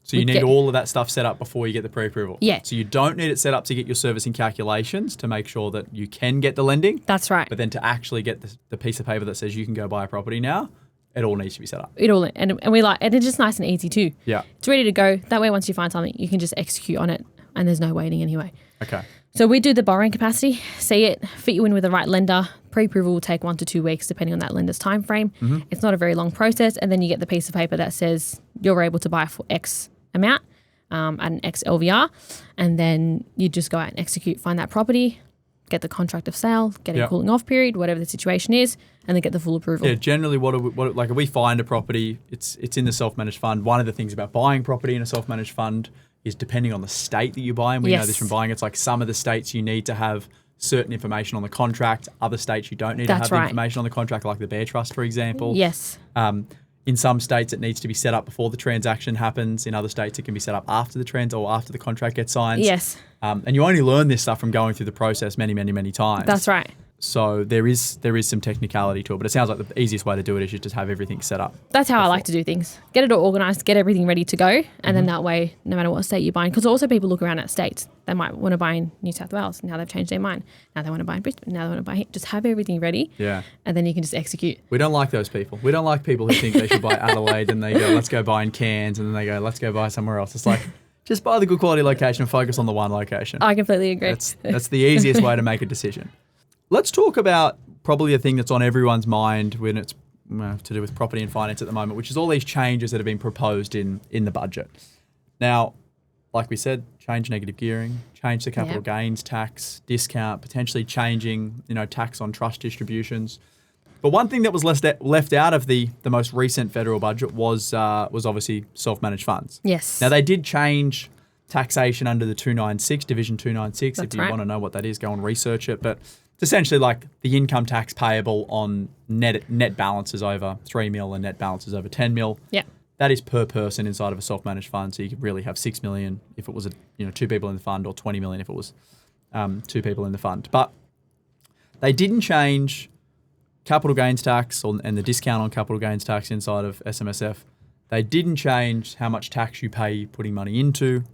Speaker 2: So you need all of that stuff set up before you get the pre-approval?
Speaker 1: Yeah.
Speaker 2: So you don't need it set up to get your servicing calculations to make sure that you can get the lending?
Speaker 1: That's right.
Speaker 2: But then to actually get the piece of paper that says you can go buy a property now, it all needs to be set up.
Speaker 1: And it's just nice and easy too. Yeah. It's ready to go. That way, once you find something, you can just execute on it and there's no waiting anyway.
Speaker 2: Okay.
Speaker 1: So we do the borrowing capacity, see it, fit you in with the right lender. Pre-approval will take 1 to 2 weeks depending on that lender's time frame. It's not a very long process, and then you get the piece of paper that says you're able to buy for X amount at an X LVR, and then you just go out and execute, find that property, get the contract of sale, get a cooling off period, whatever the situation is, and then get the full approval.
Speaker 2: Yeah, generally if we find a property, it's in the self-managed fund. One of the things about buying property in a self-managed fund is depending on the state that you buy, and we know this from buying. It's like some of the states you need to have certain information on the contract. Other states you don't need to have the information on the contract, like the Bear Trust, for example.
Speaker 1: Yes.
Speaker 2: In some states, it needs to be set up before the transaction happens. In other states, it can be set up after the contract gets signed.
Speaker 1: Yes.
Speaker 2: And you only learn this stuff from going through the process many, many, many times.
Speaker 1: That's right.
Speaker 2: So there is some technicality to it, but it sounds like the easiest way to do it is you just have everything set up.
Speaker 1: That's how I like to do things. Get it all organised, get everything ready to go, and then that way, no matter what state you're buying, because also people look around at states. They might want to buy in New South Wales. Now they've changed their mind. Now they want to buy in Brisbane. Now they want to buy here. Just have everything ready.
Speaker 2: Yeah.
Speaker 1: And then you can just execute.
Speaker 2: We don't like those people. We don't like people who think they should buy Adelaide and they go, let's go buy in Cairns, and then they go, let's go buy somewhere else. It's like, just buy the good quality location and focus on the one location.
Speaker 1: I completely agree.
Speaker 2: That's the easiest way to make a decision. Let's talk about probably a thing that's on everyone's mind when it's to do with property and finance at the moment, which is all these changes that have been proposed in the budget. Now, like we said, change negative gearing, change the capital gains tax, discount, potentially changing, tax on trust distributions. But one thing that was left out of the most recent federal budget was obviously self-managed funds.
Speaker 1: Yes.
Speaker 2: Now, they did change taxation under the 296, Division 296.
Speaker 1: That's
Speaker 2: if you
Speaker 1: right.
Speaker 2: want to know what that is, go and research it. But it's essentially like the income tax payable on net balances over 3 mil and net balances over 10 mil.
Speaker 1: Yeah.
Speaker 2: That is per person inside of a self-managed fund. So you could really have 6 million if it was 2 people in the fund, or 20 million if it was 2 people in the fund. But they didn't change capital gains tax and the discount on capital gains tax inside of SMSF. They didn't change how much tax you pay putting money into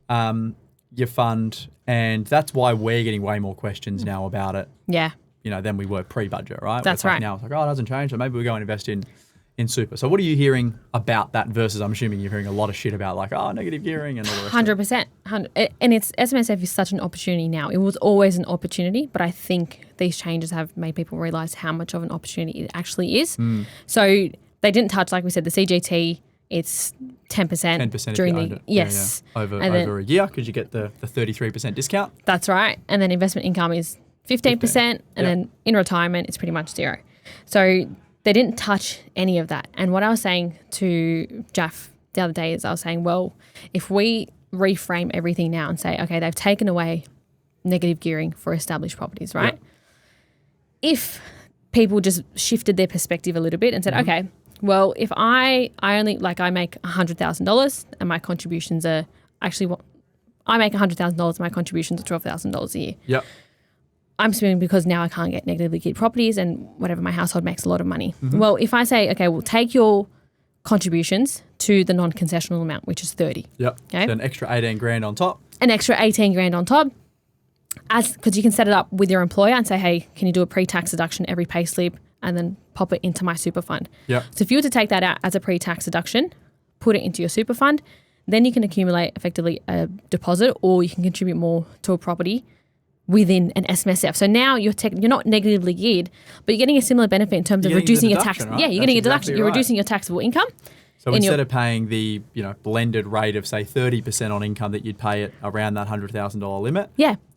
Speaker 2: your fund, and that's why we're getting way more questions now about it.
Speaker 1: Yeah.
Speaker 2: Than we were pre-budget, right?
Speaker 1: That's right.
Speaker 2: Now it's like, it hasn't changed, so maybe we'll go and invest in super. So what are you hearing about that versus, I'm assuming you're hearing a lot of shit about negative gearing and all the rest
Speaker 1: 100%. And it's SMSF is such an opportunity now. It was always an opportunity, but I think these changes have made people realise how much of an opportunity it actually is. So they didn't touch, like we said, the CGT. It's 10% during the yes
Speaker 2: over a year, because you get the 33% discount.
Speaker 1: That's right. And then investment income is 15%, and then in retirement it's pretty much zero. So they didn't touch any of that. And what I was saying to Jaff the other day is I was saying, well, if we reframe everything now and say, okay, they've taken away negative gearing for established properties, right? If people just shifted their perspective a little bit and said, okay, well, if I make $100,000 and my contributions are I make $100,000 and my contributions are $12,000 a year.
Speaker 2: Yep.
Speaker 1: I'm assuming because now I can't get negatively geared properties and whatever, my household makes a lot of money. Well, if I say, okay, we'll take your contributions to the non-concessional amount, which is 30.
Speaker 2: Yep.
Speaker 1: Okay.
Speaker 2: So an extra 18 grand on top.
Speaker 1: An extra 18 grand on top, because you can set it up with your employer and say, hey, can you do a pre-tax deduction every pay slip and then pop it into my super fund?
Speaker 2: Yep.
Speaker 1: So if you were to take that out as a pre-tax deduction, put it into your super fund, then you can accumulate effectively a deposit, or you can contribute more to a property within an SMSF. So now you're not negatively geared, but you're getting a similar benefit in terms of reducing your tax.
Speaker 2: Right?
Speaker 1: Yeah, you're getting a deduction. You're reducing your taxable income.
Speaker 2: So instead of paying the blended rate of say 30% on income that you'd pay at around that $100,000 limit,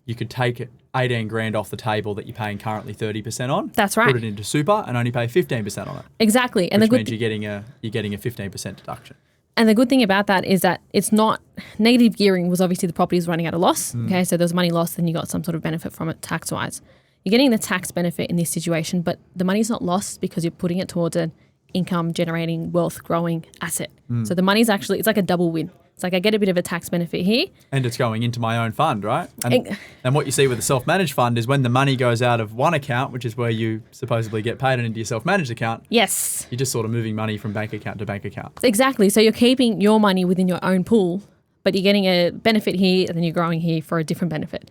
Speaker 2: you could take 18 grand off the table that you're paying currently 30% on.
Speaker 1: That's right.
Speaker 2: Put it into super and only pay 15% on it.
Speaker 1: Exactly, and
Speaker 2: which means you're getting a 15% deduction.
Speaker 1: And the good thing about that is that it's not negative gearing. Was obviously the property is running at a loss. Okay, so there's money lost, then you got some sort of benefit from it tax wise. You're getting the tax benefit in this situation, but the money's not lost because you're putting it towards an income generating, wealth growing asset. So the money's actually, it's like a double win. It's like I get a bit of a tax benefit here.
Speaker 2: And it's going into my own fund, right? And what you see with the self-managed fund is when the money goes out of one account, which is where you supposedly get paid, and into your self-managed account,
Speaker 1: yes,
Speaker 2: you're just sort of moving money from bank account to bank account.
Speaker 1: Exactly. So you're keeping your money within your own pool, but you're getting a benefit here and then you're growing here for a different benefit.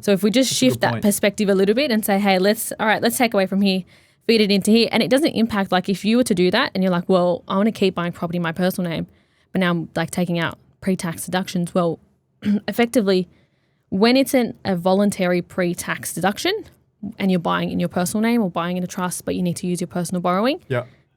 Speaker 1: So if we just shift that perspective a little bit and say, hey, let's take away from here, feed it into here. And it doesn't impact, like if you were to do that and you're like, well, I want to keep buying property in my personal name, but now I'm like taking out pre-tax deductions. Well, effectively, when it's a voluntary pre-tax deduction and you're buying in your personal name or buying in a trust, but you need to use your personal borrowing,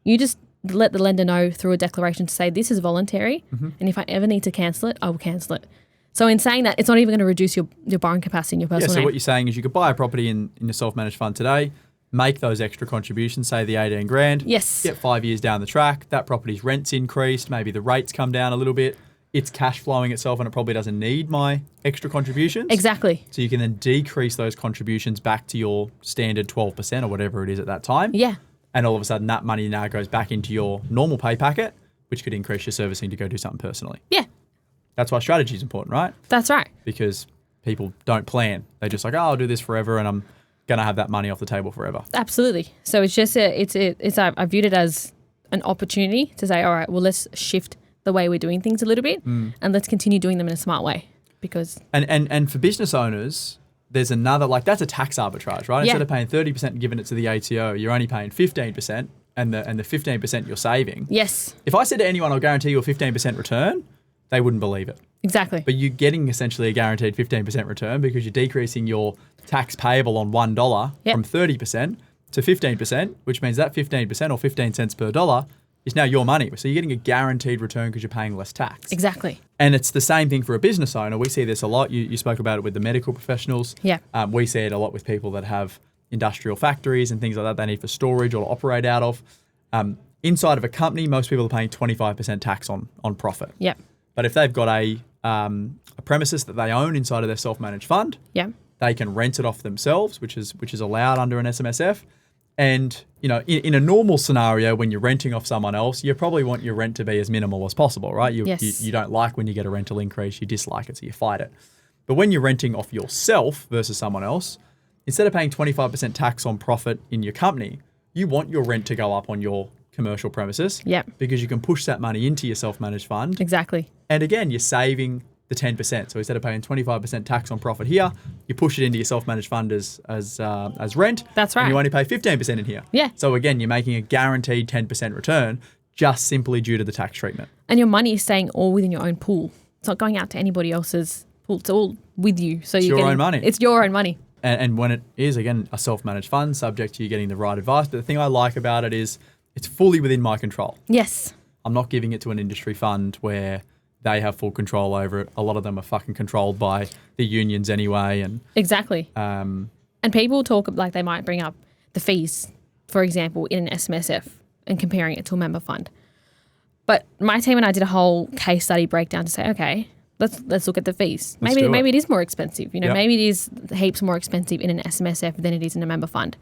Speaker 1: you just let the lender know through a declaration to say this is voluntary, and if I ever need to cancel it, I will cancel it. So in saying that, it's not even going to reduce your borrowing capacity in your personal name.
Speaker 2: So what you're saying is you could buy a property in your self-managed fund today, make those extra contributions, say the 18 grand.
Speaker 1: Yes.
Speaker 2: Get 5 years down the track, that property's rent's increased, maybe the rates come down a little bit, it's cash flowing itself and it probably doesn't need my extra contributions.
Speaker 1: Exactly.
Speaker 2: So you can then decrease those contributions back to your standard 12% or whatever it is at that time.
Speaker 1: Yeah.
Speaker 2: And all of a sudden that money now goes back into your normal pay packet, which could increase your servicing to go do something personally.
Speaker 1: Yeah.
Speaker 2: That's why strategy is important, right?
Speaker 1: That's right.
Speaker 2: Because people don't plan. They're just like, oh, I'll do this forever and I'm going to have that money off the table forever.
Speaker 1: Absolutely. So it's just I viewed it as an opportunity to say, all right, well, let's shift the way we're doing things a little bit and let's continue doing them in a smart way. Because
Speaker 2: and for business owners, there's another, like that's a tax arbitrage, right?
Speaker 1: Yeah.
Speaker 2: Instead of paying 30% and giving it to the ATO, you're only paying 15% and the 15% you're saving.
Speaker 1: Yes.
Speaker 2: If I said to anyone, I'll guarantee you a 15% return, they wouldn't believe it.
Speaker 1: Exactly.
Speaker 2: But you're getting essentially a guaranteed 15% return because you're decreasing your tax payable on $1 from 30% to 15%, which means that 15% or 15 cents per dollar is now your money. So you're getting a guaranteed return because you're paying less tax.
Speaker 1: Exactly.
Speaker 2: And it's the same thing for a business owner. We see this a lot. You spoke about it with the medical professionals.
Speaker 1: Yeah.
Speaker 2: We see it a lot with people that have industrial factories and things like that they need for storage or to operate out of. Inside of a company, most people are paying 25% tax on profit.
Speaker 1: Yeah.
Speaker 2: But if they've got a premises that they own inside of their self-managed fund, they can rent it off themselves, which is allowed under an SMSF. And you know, in a normal scenario, when you're renting off someone else, you probably want your rent to be as minimal as possible, right? You don't like when you get a rental increase, you dislike it, so you fight it. But when you're renting off yourself versus someone else, instead of paying 25% tax on profit in your company, you want your rent to go up on your commercial premises because you can push that money into your self-managed fund.
Speaker 1: Exactly.
Speaker 2: And again, you're saving the 10%. So instead of paying 25% tax on profit here, you push it into your self-managed fund as rent.
Speaker 1: That's right.
Speaker 2: And you only pay 15% in here.
Speaker 1: Yeah.
Speaker 2: So again, you're making a guaranteed 10% return just simply due to the tax treatment.
Speaker 1: And your money is staying all within your own pool. It's not going out to anybody else's pool. It's all with you. So
Speaker 2: it's your own money.
Speaker 1: It's your own money.
Speaker 2: And when it is, again, a self-managed fund, subject to you getting the right advice. But the thing I like about it is it's fully within my control.
Speaker 1: Yes.
Speaker 2: I'm not giving it to an industry fund where they have full control over it. A lot of them are fucking controlled by the unions anyway. And
Speaker 1: exactly. And people talk, like they might bring up the fees, for example, in an SMSF and comparing it to a member fund. But my team and I did a whole case study breakdown to say, okay, let's look at the fees. Maybe it is more expensive. You know, maybe it is heaps more expensive in an SMSF than it is in a member fund.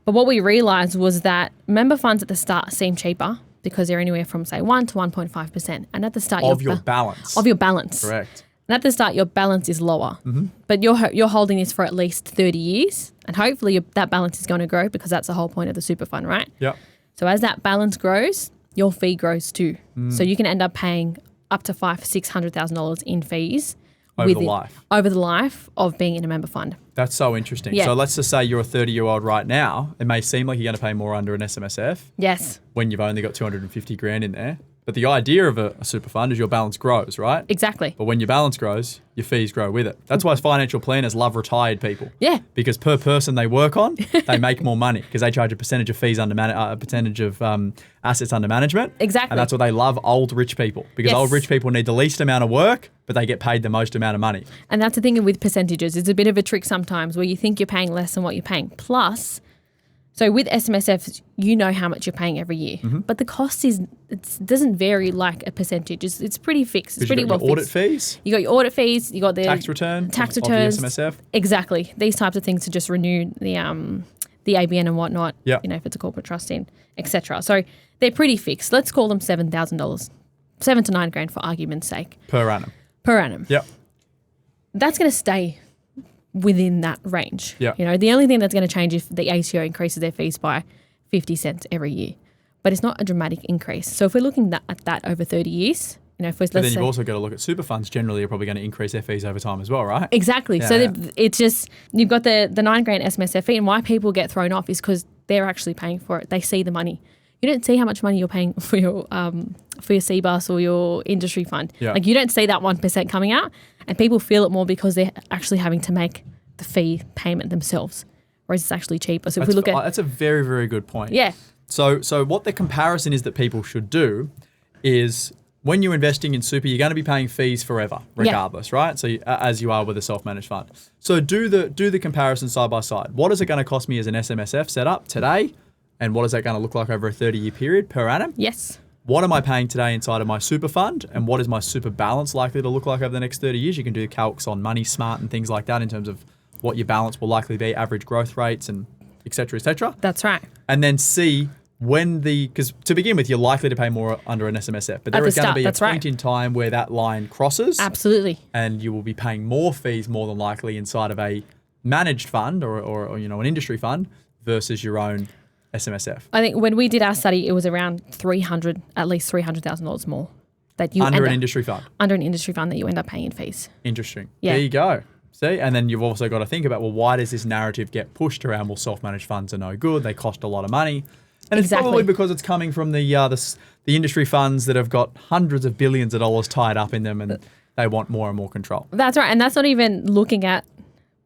Speaker 1: But what we realised was that member funds at the start seem cheaper because they're anywhere from, say, 1 to 1.5%. And at the start...
Speaker 2: Of your balance.
Speaker 1: Of your balance.
Speaker 2: Correct.
Speaker 1: And at the start, your balance is lower. Mm-hmm. But you're holding this for at least 30 years. And hopefully that balance is going to grow because that's the whole point of the super fund, right?
Speaker 2: Yeah.
Speaker 1: So as that balance grows, your fee grows too. So you can end up paying up to $500,000-$600,000 in fees over the life of being in a member fund.
Speaker 2: That's so interesting. Yeah. So let's just say you're a 30-year-old right now. It may seem like you're going to pay more under an SMSF.
Speaker 1: Yes.
Speaker 2: When you've only got 250 grand in there. But the idea of a super fund is your balance grows, right?
Speaker 1: Exactly.
Speaker 2: But when your balance grows, your fees grow with it. That's why financial planners love retired people.
Speaker 1: Yeah.
Speaker 2: Because per person they work on, they make more money because they charge a percentage of fees under a percentage of assets under management.
Speaker 1: Exactly.
Speaker 2: And that's what they love old rich people because old rich people need the least amount of work, but they get paid the most amount of money.
Speaker 1: And that's the thing with percentages. It's a bit of a trick sometimes where you think you're paying less than what you're paying. Plus, so with SMSFs, you know how much you're paying every year, but the cost doesn't vary like a percentage. It's pretty fixed. It's pretty well fixed.
Speaker 2: Audit fees.
Speaker 1: You got your audit fees. You got the
Speaker 2: tax returns.
Speaker 1: Of the
Speaker 2: SMSF.
Speaker 1: Exactly. These types of things to just renew the ABN and whatnot.
Speaker 2: Yeah.
Speaker 1: You know, if it's a corporate trust in, etc. So they're pretty fixed. Let's call them $7,000, $7,000 to $9,000 for argument's sake.
Speaker 2: Per annum.
Speaker 1: Yep. That's going to stay within that range.
Speaker 2: Yeah.
Speaker 1: You know, the only thing that's going to change if the ATO increases their fees by 50 cents every year. But it's not a dramatic increase. So if we're looking at that over 30 years, you know, if we're,
Speaker 2: but then you've also got to look at super funds. Generally, are probably going to increase their fees over time as well, right?
Speaker 1: Exactly. Yeah, so it's just, you've got the $9,000 SMSF fee, and why people get thrown off is because they're actually paying for it. They see the money. You don't see how much money you're paying for your CBUS or your industry fund.
Speaker 2: Yeah.
Speaker 1: Like you don't see that 1% coming out. And people feel it more because they're actually having to make the fee payment themselves, whereas it's actually cheaper. So if we look at...
Speaker 2: That's a very, very good point.
Speaker 1: Yeah.
Speaker 2: So what the comparison is that people should do is when you're investing in super, you're going to be paying fees forever, regardless, right? So as you are with a self-managed fund. So do the comparison side by side. What is it going to cost me as an SMSF setup today? And what is that going to look like over a 30-year period per annum?
Speaker 1: Yes.
Speaker 2: What am I paying today inside of my super fund? And what is my super balance likely to look like over the next 30 years? You can do calcs on Money Smart and things like that in terms of what your balance will likely be, average growth rates, and et cetera, et cetera.
Speaker 1: That's right.
Speaker 2: And then see because to begin with, you're likely to pay more under an SMSF, but there is going to be a point in time where that line crosses.
Speaker 1: Absolutely.
Speaker 2: And you will be paying more fees more than likely inside of a managed fund or an industry fund versus your own SMSF.
Speaker 1: I think when we did our study, it was around at least $300,000 more that you
Speaker 2: under an industry fund
Speaker 1: that you end up paying in fees.
Speaker 2: Interesting.
Speaker 1: Yeah.
Speaker 2: There you go. See, and then you've also got to think about, well, why does this narrative get pushed around? Well, self-managed funds are no good. They cost a lot of money. And it's probably because it's coming from the industry funds that have got hundreds of billions of dollars tied up in them, and they want more and more control.
Speaker 1: That's right. And that's not even looking at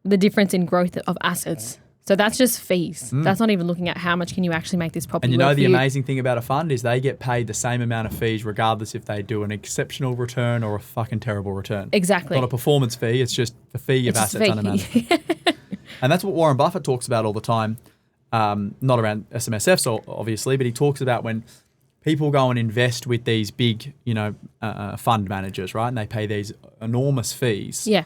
Speaker 1: the difference in growth of assets. So that's just fees. That's not even looking at how much can you actually make this property
Speaker 2: And
Speaker 1: work
Speaker 2: the
Speaker 1: for you.
Speaker 2: amazing thing about a fund is they get paid the same amount of fees regardless if they do an exceptional return or a fucking terrible return.
Speaker 1: Exactly.
Speaker 2: Not a performance fee. It's just the fee of assets under management. And that's what Warren Buffett talks about all the time. Not around SMSFs, obviously, but he talks about when people go and invest with these big, fund managers, right? And they pay these enormous fees.
Speaker 1: Yeah.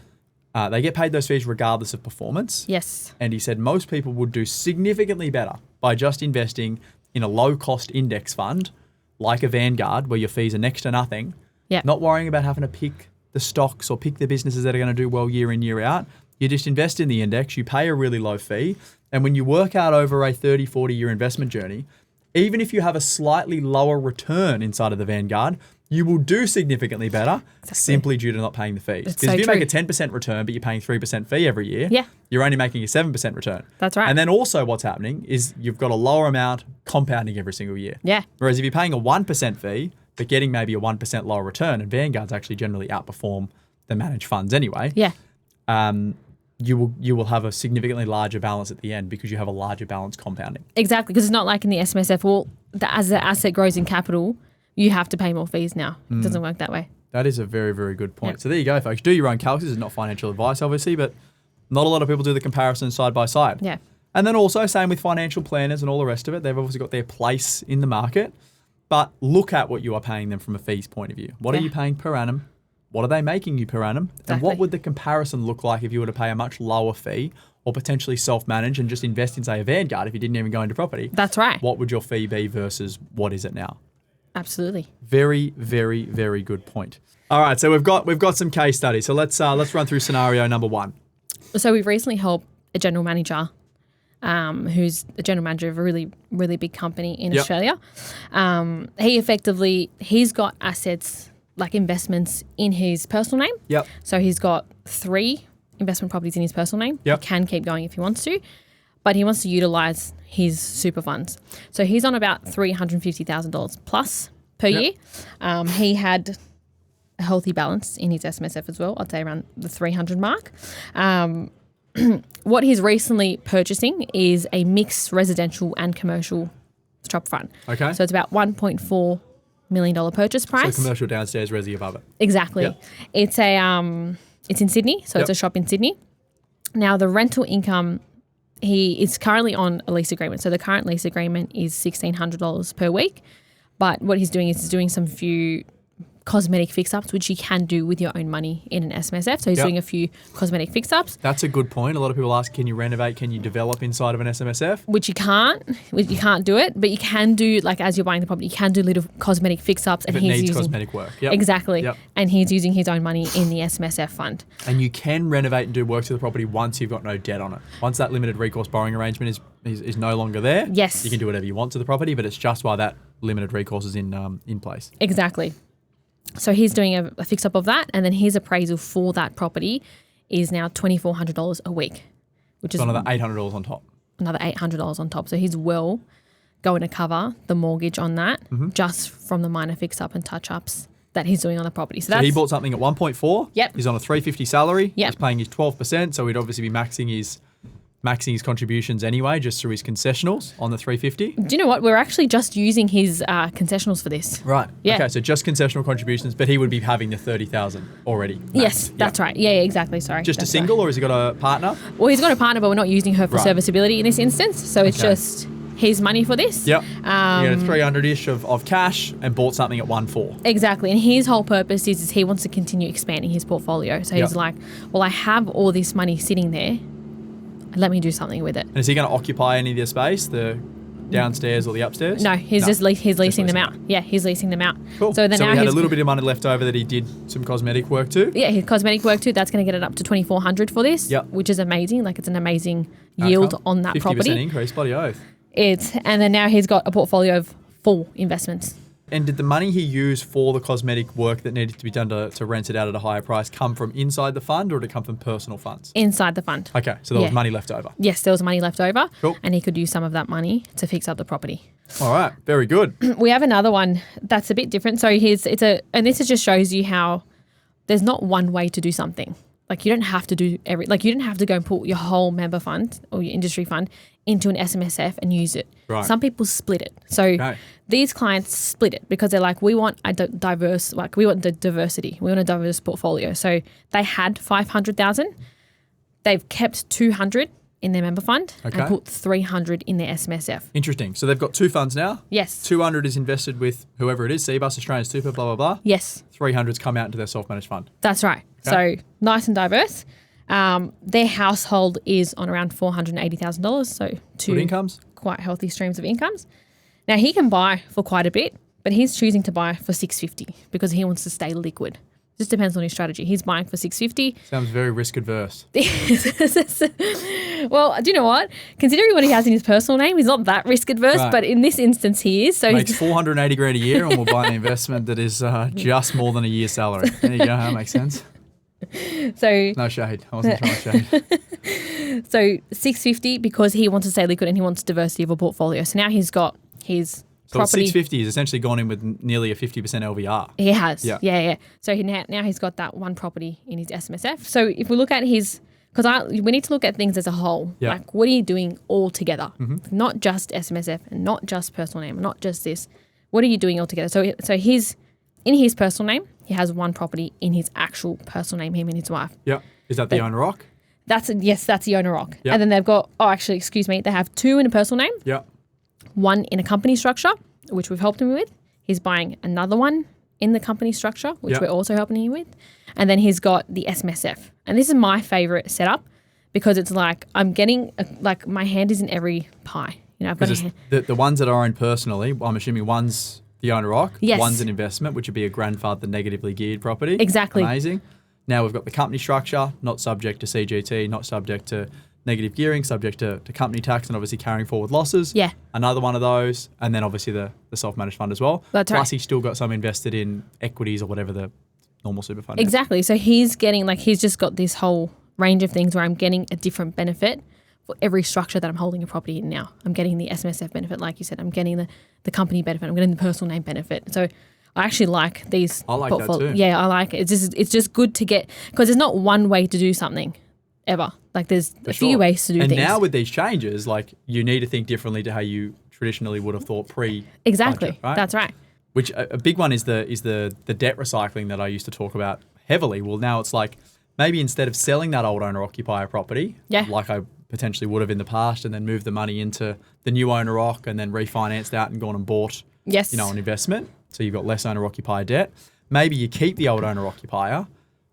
Speaker 2: They get paid those fees regardless of performance.
Speaker 1: Yes.
Speaker 2: And he said most people would do significantly better by just investing in a low-cost index fund like a Vanguard where your fees are next to nothing.
Speaker 1: Yeah.
Speaker 2: Not worrying about having to pick the stocks or pick the businesses that are going to do well year in, year out. You just invest in the index, you pay a really low fee, and when you work out over a 30, 40-year investment journey, even if you have a slightly lower return inside of the Vanguard, you will do significantly better simply due to not paying the fees. Because if you make a 10% return, but you're paying 3% fee every year, you're only making a 7% return.
Speaker 1: That's right.
Speaker 2: And then also what's happening is you've got a lower amount compounding every single year.
Speaker 1: Yeah.
Speaker 2: Whereas if you're paying a 1% fee, but getting maybe a 1% lower return, and Vanguards actually generally outperform the managed funds anyway.
Speaker 1: Yeah.
Speaker 2: You will have a significantly larger balance at the end because you have a larger balance compounding.
Speaker 1: Exactly, because it's not like in the SMSF, well, as the asset grows in capital, you have to pay more fees now. It doesn't work that way.
Speaker 2: That is a very, very good point. Yep. So there you go, folks. Do your own calcs. This is not financial advice, obviously, but not a lot of people do the comparison side by side.
Speaker 1: Yeah.
Speaker 2: And then also, same with financial planners and all the rest of it. They've obviously got their place in the market, but look at what you are paying them from a fees point of view. What are you paying per annum? What are they making you per annum?
Speaker 1: Exactly.
Speaker 2: And what would the comparison look like if you were to pay a much lower fee or potentially self-manage and just invest in, say, a Vanguard if you didn't even go into property?
Speaker 1: That's right.
Speaker 2: What would your fee be versus what is it now?
Speaker 1: Absolutely.
Speaker 2: Very, very, very good point. All right, so we've got some case studies. So let's run through scenario number one.
Speaker 1: So we've recently helped a general manager who's the general manager of a really, really big company in Australia. He's got assets like investments in his personal name.
Speaker 2: Yep.
Speaker 1: So he's got 3 investment properties in his personal name.
Speaker 2: Yep.
Speaker 1: He can keep going if he wants to, but he wants to utilize his super funds. So he's on about $350,000 plus per year. He had a healthy balance in his SMSF as well. I'd say around the 300 mark. What he's recently purchasing is a mixed residential and commercial shop front.
Speaker 2: Okay.
Speaker 1: So it's about $1.4 million purchase price.
Speaker 2: So commercial downstairs, resi above it.
Speaker 1: Exactly.
Speaker 2: Yep.
Speaker 1: It's it's in Sydney, so it's a shop in Sydney. Now the rental income, he is currently on a lease agreement. So the current lease agreement is $1,600 per week. But what he's doing is he's doing some few cosmetic fix-ups, which you can do with your own money in an SMSF. So he's doing a few cosmetic fix-ups.
Speaker 2: That's a good point. A lot of people ask, can you renovate? Can you develop inside of an SMSF?
Speaker 1: Which you can't. You can't do it, but you can do, like as you're buying the property, you can do little cosmetic fix-ups.
Speaker 2: If it needs cosmetic work. Yep.
Speaker 1: Exactly.
Speaker 2: Yep.
Speaker 1: And he's using his own money in the SMSF fund.
Speaker 2: And you can renovate and do work to the property once you've got no debt on it. Once that limited recourse borrowing arrangement is no longer there,
Speaker 1: yes,
Speaker 2: you can do whatever you want to the property, but it's just while that limited recourse is in place.
Speaker 1: Exactly. So he's doing a fix-up of that, and then his appraisal for that property is now $2,400 a week, which is
Speaker 2: another $800 on top.
Speaker 1: Another $800 on top. So he's going to cover the mortgage on that just from the minor fix-up and touch-ups that he's doing on the property. So
Speaker 2: he bought something at 1.4.
Speaker 1: Yep.
Speaker 2: He's on a 350 salary.
Speaker 1: Yep.
Speaker 2: He's paying his 12%, so he'd obviously be maxing his contributions anyway, just through his concessionals on the 350.
Speaker 1: Do you know what? We're actually just using his concessionals for this.
Speaker 2: Right.
Speaker 1: Yeah.
Speaker 2: Okay, so just concessional contributions, but he would be having the 30,000 already.
Speaker 1: Yes, that's right. Yeah, exactly. Sorry.
Speaker 2: Just
Speaker 1: that's
Speaker 2: a single, or has he got a partner?
Speaker 1: Well, he's got a partner, but we're not using her for
Speaker 2: Right.
Speaker 1: serviceability in this instance. So it's just his money for this.
Speaker 2: Yep. He had 300-ish of cash and bought something at 1.4.
Speaker 1: Exactly. And his whole purpose is he wants to continue expanding his portfolio. So he's like, well, I have all this money sitting there. Let me do something with it.
Speaker 2: And is he going to occupy any of the space, the downstairs or the upstairs?
Speaker 1: No, he's leasing them out. Yeah, he's leasing them out.
Speaker 2: Cool.
Speaker 1: So then
Speaker 2: so
Speaker 1: now
Speaker 2: he had a little bit of money left over that he did some cosmetic work too?
Speaker 1: Yeah, his cosmetic work too. That's going to get it up to $2,400 for this,
Speaker 2: Yep.
Speaker 1: which is amazing. Like, it's an amazing yield on that
Speaker 2: 50%
Speaker 1: property.
Speaker 2: increase, bloody oath.
Speaker 1: And then now he's got a portfolio of full investments.
Speaker 2: And did the money he used for the cosmetic work that needed to be done to rent it out at a higher price come from inside the fund, or did it come from personal funds?
Speaker 1: Inside the fund.
Speaker 2: Okay, so there was money left over.
Speaker 1: Yes, there was money left over.
Speaker 2: Cool.
Speaker 1: And he could use some of that money to fix up the property.
Speaker 2: All right, very good.
Speaker 1: We have another one that's a bit different. So and this just shows you how there's not one way to do something. Like, you don't have to do you don't have to go and put your whole member fund or your industry fund into an SMSF and use it.
Speaker 2: Right.
Speaker 1: Some people split it. So these clients split it because they're like, we want the diversity. We want a diverse portfolio. So they had 500,000. They've kept 200 in their member fund and put 300 in their SMSF.
Speaker 2: Interesting. So they've got two funds now.
Speaker 1: Yes.
Speaker 2: 200 is invested with whoever it is, CBUS, Australian Super, blah, blah, blah.
Speaker 1: Yes.
Speaker 2: 300's come out into their self-managed fund.
Speaker 1: That's right.
Speaker 2: Okay.
Speaker 1: So nice and diverse. Their household is on around $480,000. So two
Speaker 2: Good incomes.
Speaker 1: Quite healthy streams of incomes. Now, he can buy for quite a bit, but he's choosing to buy for $650 because he wants to stay liquid. Just depends on his strategy. He's buying for $650.
Speaker 2: Sounds very risk adverse.
Speaker 1: Well, do you know what? Considering what he has in his personal name, he's not that risk adverse, but in this instance he is. So
Speaker 2: makes $480,000 a year and we'll buy an investment that is just more than a year's salary. There you go. That makes sense.
Speaker 1: So
Speaker 2: no shade. I wasn't trying to shade.
Speaker 1: So $650 because he wants to stay liquid and he wants diversity of a portfolio. So now he's got his property.
Speaker 2: So $650 is essentially gone in with nearly a 50% LVR.
Speaker 1: He has.
Speaker 2: Yeah.
Speaker 1: Yeah. So now he's got that one property in his SMSF. So if we look at his, because we need to look at things as a whole.
Speaker 2: Yeah.
Speaker 1: Like, what are you doing all together? Mm-hmm. Not just SMSF and not just personal name, not just this. What are you doing all together? So in his personal name, he has one property in his actual personal name, him and his wife.
Speaker 2: Yeah. Is that the owner rock?
Speaker 1: That's the owner rock.
Speaker 2: Yep.
Speaker 1: And then they've got, they have two in a personal name.
Speaker 2: Yeah.
Speaker 1: One in a company structure, which we've helped him with. He's buying another one in the company structure, which we're also helping him with. And then he's got the SMSF. And this is my favorite setup because it's like I'm getting, my hand is in every pie. You know, I've got
Speaker 2: the ones that are owned personally, I'm assuming one's the owner rock,
Speaker 1: yes.
Speaker 2: One's an investment, which would be a grandfather negatively geared property.
Speaker 1: Exactly.
Speaker 2: Amazing. Now we've got the company structure, not subject to CGT, not subject to negative gearing, subject to company tax and obviously carrying forward losses.
Speaker 1: Yeah.
Speaker 2: Another one of those. And then obviously the self-managed fund as well.
Speaker 1: That's
Speaker 2: Plus
Speaker 1: right.
Speaker 2: he's still got some invested in equities or whatever the normal super fund is.
Speaker 1: Exactly. So he's getting, he's just got this whole range of things where I'm getting a different benefit for every structure that I'm holding a property in now. I'm getting the SMSF benefit, like you said. I'm getting the company benefit. I'm getting the personal name benefit. So I actually like these.
Speaker 2: I like that too.
Speaker 1: Yeah, I like it. It's just good to get, because there's not one way to do something ever. Like, there's a few ways to do things.
Speaker 2: And now with these changes, you need to think differently to how you traditionally would have thought pre.
Speaker 1: Exactly.
Speaker 2: Budget, right?
Speaker 1: That's right.
Speaker 2: Which a big one is the debt recycling that I used to talk about heavily. Well, now it's like maybe instead of selling that old owner occupier property, like I potentially would have in the past, and then moved the money into the new owner occ and then refinanced out and gone and bought an investment. So you've got less owner occupier debt. Maybe you keep the old owner occupier.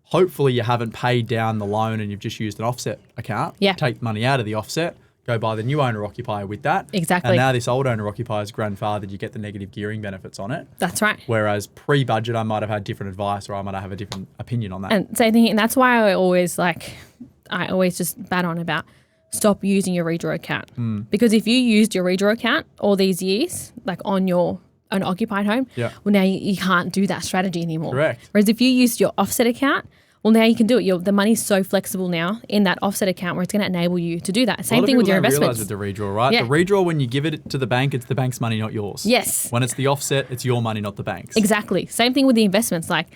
Speaker 2: Hopefully you haven't paid down the loan and you've just used an offset account.
Speaker 1: Yeah.
Speaker 2: Take money out of the offset, go buy the new owner occupier with that.
Speaker 1: Exactly.
Speaker 2: And now this old owner occupier's grandfathered, you get the negative gearing benefits on it.
Speaker 1: That's right.
Speaker 2: Whereas pre-budget, I might have had different advice or I might have a different opinion on that.
Speaker 1: And same thing, and that's why I always just bat on about stop using your redraw account. Because if you used your redraw account all these years, on your own occupied home, well, now you can't do that strategy anymore.
Speaker 2: Correct.
Speaker 1: Whereas if you used your offset account, Well, now you can do it. The money's so flexible now in that offset account where it's going to enable you to do that. Same thing with your investments.
Speaker 2: Realize with the redraw, right?
Speaker 1: Yeah.
Speaker 2: The redraw, when you give it to the bank, it's the bank's money, not yours.
Speaker 1: Yes.
Speaker 2: When it's the offset, it's your money, not the bank's.
Speaker 1: Exactly. Same thing with the investments. Like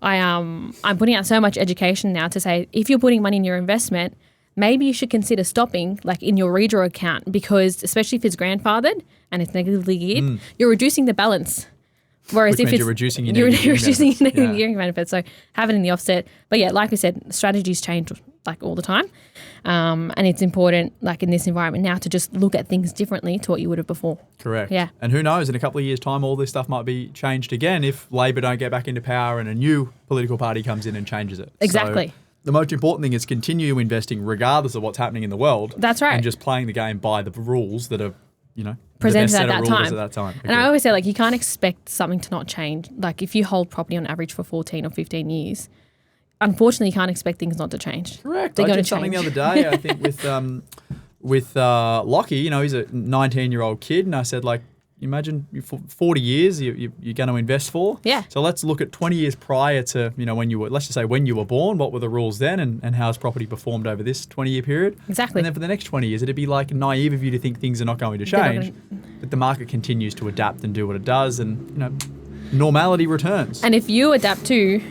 Speaker 1: I'm putting out so much education now to say if you're putting money in your investment, maybe you should consider stopping like in your redraw account because especially if it's grandfathered and it's negatively geared, you're reducing the balance. Whereas
Speaker 2: Which
Speaker 1: if
Speaker 2: means
Speaker 1: it's
Speaker 2: you're reducing your
Speaker 1: negative
Speaker 2: gearing
Speaker 1: benefits. So have it in the offset. But yeah, like we said, strategies change like all the time. And it's important like in this environment now to just look at things differently to what you would have before.
Speaker 2: Correct.
Speaker 1: Yeah.
Speaker 2: And who knows, in a couple of years' time, all this stuff might be changed again if Labor don't get back into power and a new political party comes in and changes it.
Speaker 1: Exactly.
Speaker 2: So the most important thing is continue investing regardless of what's happening in the world.
Speaker 1: That's right.
Speaker 2: And just playing the game by the rules that are,
Speaker 1: presented
Speaker 2: the best
Speaker 1: at
Speaker 2: set of
Speaker 1: that
Speaker 2: rules
Speaker 1: time.
Speaker 2: at that time.
Speaker 1: And I always say, like, you can't expect something to not change. Like, if you hold property on average for 14 or 15 years, unfortunately, you can't expect things not to change.
Speaker 2: Correct.
Speaker 1: They're
Speaker 2: I
Speaker 1: going
Speaker 2: did
Speaker 1: to
Speaker 2: something
Speaker 1: change.
Speaker 2: the other day, I think, with Lockie. He's a 19-year-old kid, and I said, like, imagine 40 years you're going to invest for.
Speaker 1: Yeah.
Speaker 2: So let's look at 20 years prior to, when you were, let's just say when you were born, what were the rules then and how has property performed over this 20-year period?
Speaker 1: Exactly.
Speaker 2: And then for the next 20 years, it'd be like naive of you to think things are not going to change. But the market continues to adapt and do what it does and, normality returns.
Speaker 1: And if you adapt too,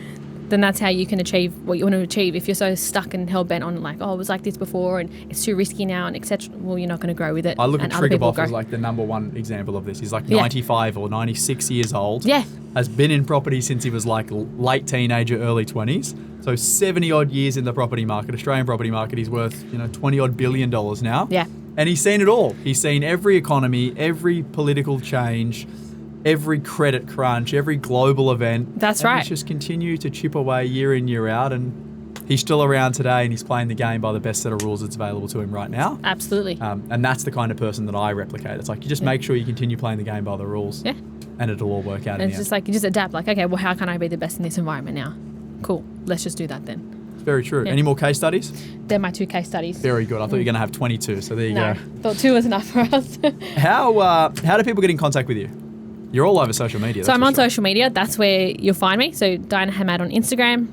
Speaker 1: then that's how you can achieve what you want to achieve. If you're so stuck and hell-bent on like, oh, it was like this before and it's too risky now and etc., well, you're not going to grow with it.
Speaker 2: I look at
Speaker 1: other people
Speaker 2: Triggerboff as like the number one example of this. He's like
Speaker 1: Yeah.
Speaker 2: 95 or 96 years old.
Speaker 1: Yeah.
Speaker 2: Has been in property since he was like late teenager, early 20s. So 70 odd years in the property market, Australian property market. He's worth, $20 odd billion now.
Speaker 1: Yeah.
Speaker 2: And he's seen it all. He's seen every economy, every political change, every credit crunch, every global event.
Speaker 1: That's
Speaker 2: and
Speaker 1: right.
Speaker 2: He's just continued to chip away year in, year out. And he's still around today and he's playing the game by the best set of rules that's available to him right now.
Speaker 1: Absolutely.
Speaker 2: And that's the kind of person that I replicate. It's like you just make sure you continue playing the game by the rules.
Speaker 1: Yeah.
Speaker 2: And it'll all work out
Speaker 1: And
Speaker 2: in
Speaker 1: it's
Speaker 2: the
Speaker 1: just
Speaker 2: end.
Speaker 1: like, you just adapt. Like, okay, well, how can I be the best in this environment now? Cool. Let's just do that then.
Speaker 2: It's very true.
Speaker 1: Yeah.
Speaker 2: Any more case studies?
Speaker 1: They're my 2 case studies.
Speaker 2: Very good. I thought you were going to have 22. So there you
Speaker 1: No,
Speaker 2: go.
Speaker 1: thought 2 was enough for us.
Speaker 2: How do people get in contact with you? You're all over social media.
Speaker 1: So I'm on
Speaker 2: sure.
Speaker 1: social media. That's where you'll find me. So Diana Hemmad on Instagram.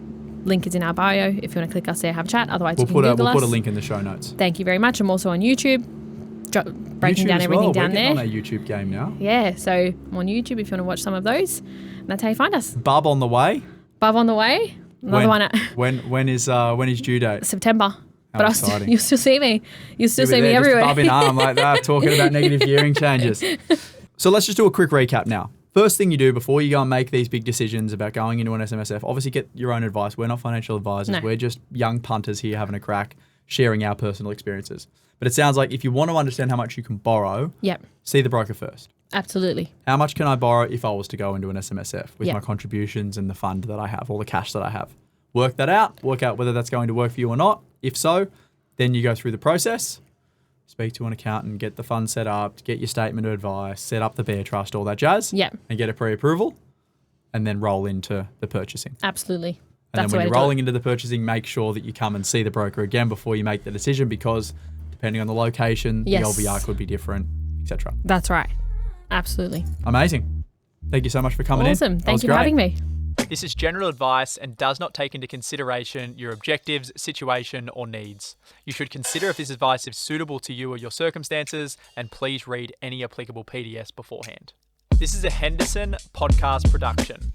Speaker 1: Link is in our bio. If you want to click us there, have a chat. Otherwise,
Speaker 2: We'll
Speaker 1: you can Google
Speaker 2: put a
Speaker 1: us.
Speaker 2: link in the show notes.
Speaker 1: Thank you very much. I'm also on YouTube, breaking
Speaker 2: YouTube
Speaker 1: down
Speaker 2: as
Speaker 1: everything
Speaker 2: well.
Speaker 1: down
Speaker 2: We're
Speaker 1: there.
Speaker 2: getting on our YouTube game now.
Speaker 1: Yeah, so I'm on YouTube if you want to watch some of those. And that's how you find us.
Speaker 2: Bub on the way.
Speaker 1: Bub on the way. Another one at
Speaker 2: When is due date?
Speaker 1: September.
Speaker 2: How
Speaker 1: But
Speaker 2: exciting.
Speaker 1: you'll still see me. You'll still see me
Speaker 2: Just
Speaker 1: everywhere.
Speaker 2: bubbing arm like that, talking about negative gearing changes. So let's just do a quick recap now. First thing you do before you go and make these big decisions about going into an SMSF, obviously get your own advice. We're not financial advisors.
Speaker 1: No.
Speaker 2: We're just young punters here having a crack, sharing our personal experiences. But it sounds like if you want to understand how much you can borrow,
Speaker 1: Yep,
Speaker 2: see the broker first.
Speaker 1: absolutely.
Speaker 2: How much can I borrow if I was to go into an SMSF with
Speaker 1: Yep.
Speaker 2: my contributions and the fund that I have, all the cash that I have? Work that out. Work out whether that's going to work for you or not. If so, then you go through the process. Speak to an accountant, get the fund set up, get your statement of advice, set up the bear trust, all that jazz.
Speaker 1: Yep.
Speaker 2: And get a pre-approval, and then roll into the purchasing.
Speaker 1: Absolutely.
Speaker 2: And
Speaker 1: That's
Speaker 2: then when
Speaker 1: the way
Speaker 2: you're
Speaker 1: to do
Speaker 2: rolling
Speaker 1: it.
Speaker 2: into the purchasing, make sure that you come and see the broker again before you make the decision because depending on the location,
Speaker 1: Yes.
Speaker 2: the LVR could be different, etc.
Speaker 1: That's right. Absolutely.
Speaker 2: Amazing. Thank you so much for coming in.
Speaker 1: Awesome.
Speaker 2: That
Speaker 1: Thank
Speaker 2: was
Speaker 1: you for
Speaker 2: great.
Speaker 1: having me.
Speaker 2: This is general advice and does not take into consideration your objectives, situation, or needs. You should consider if this advice is suitable to you or your circumstances, and please read any applicable PDS beforehand. This is a Henderson podcast production.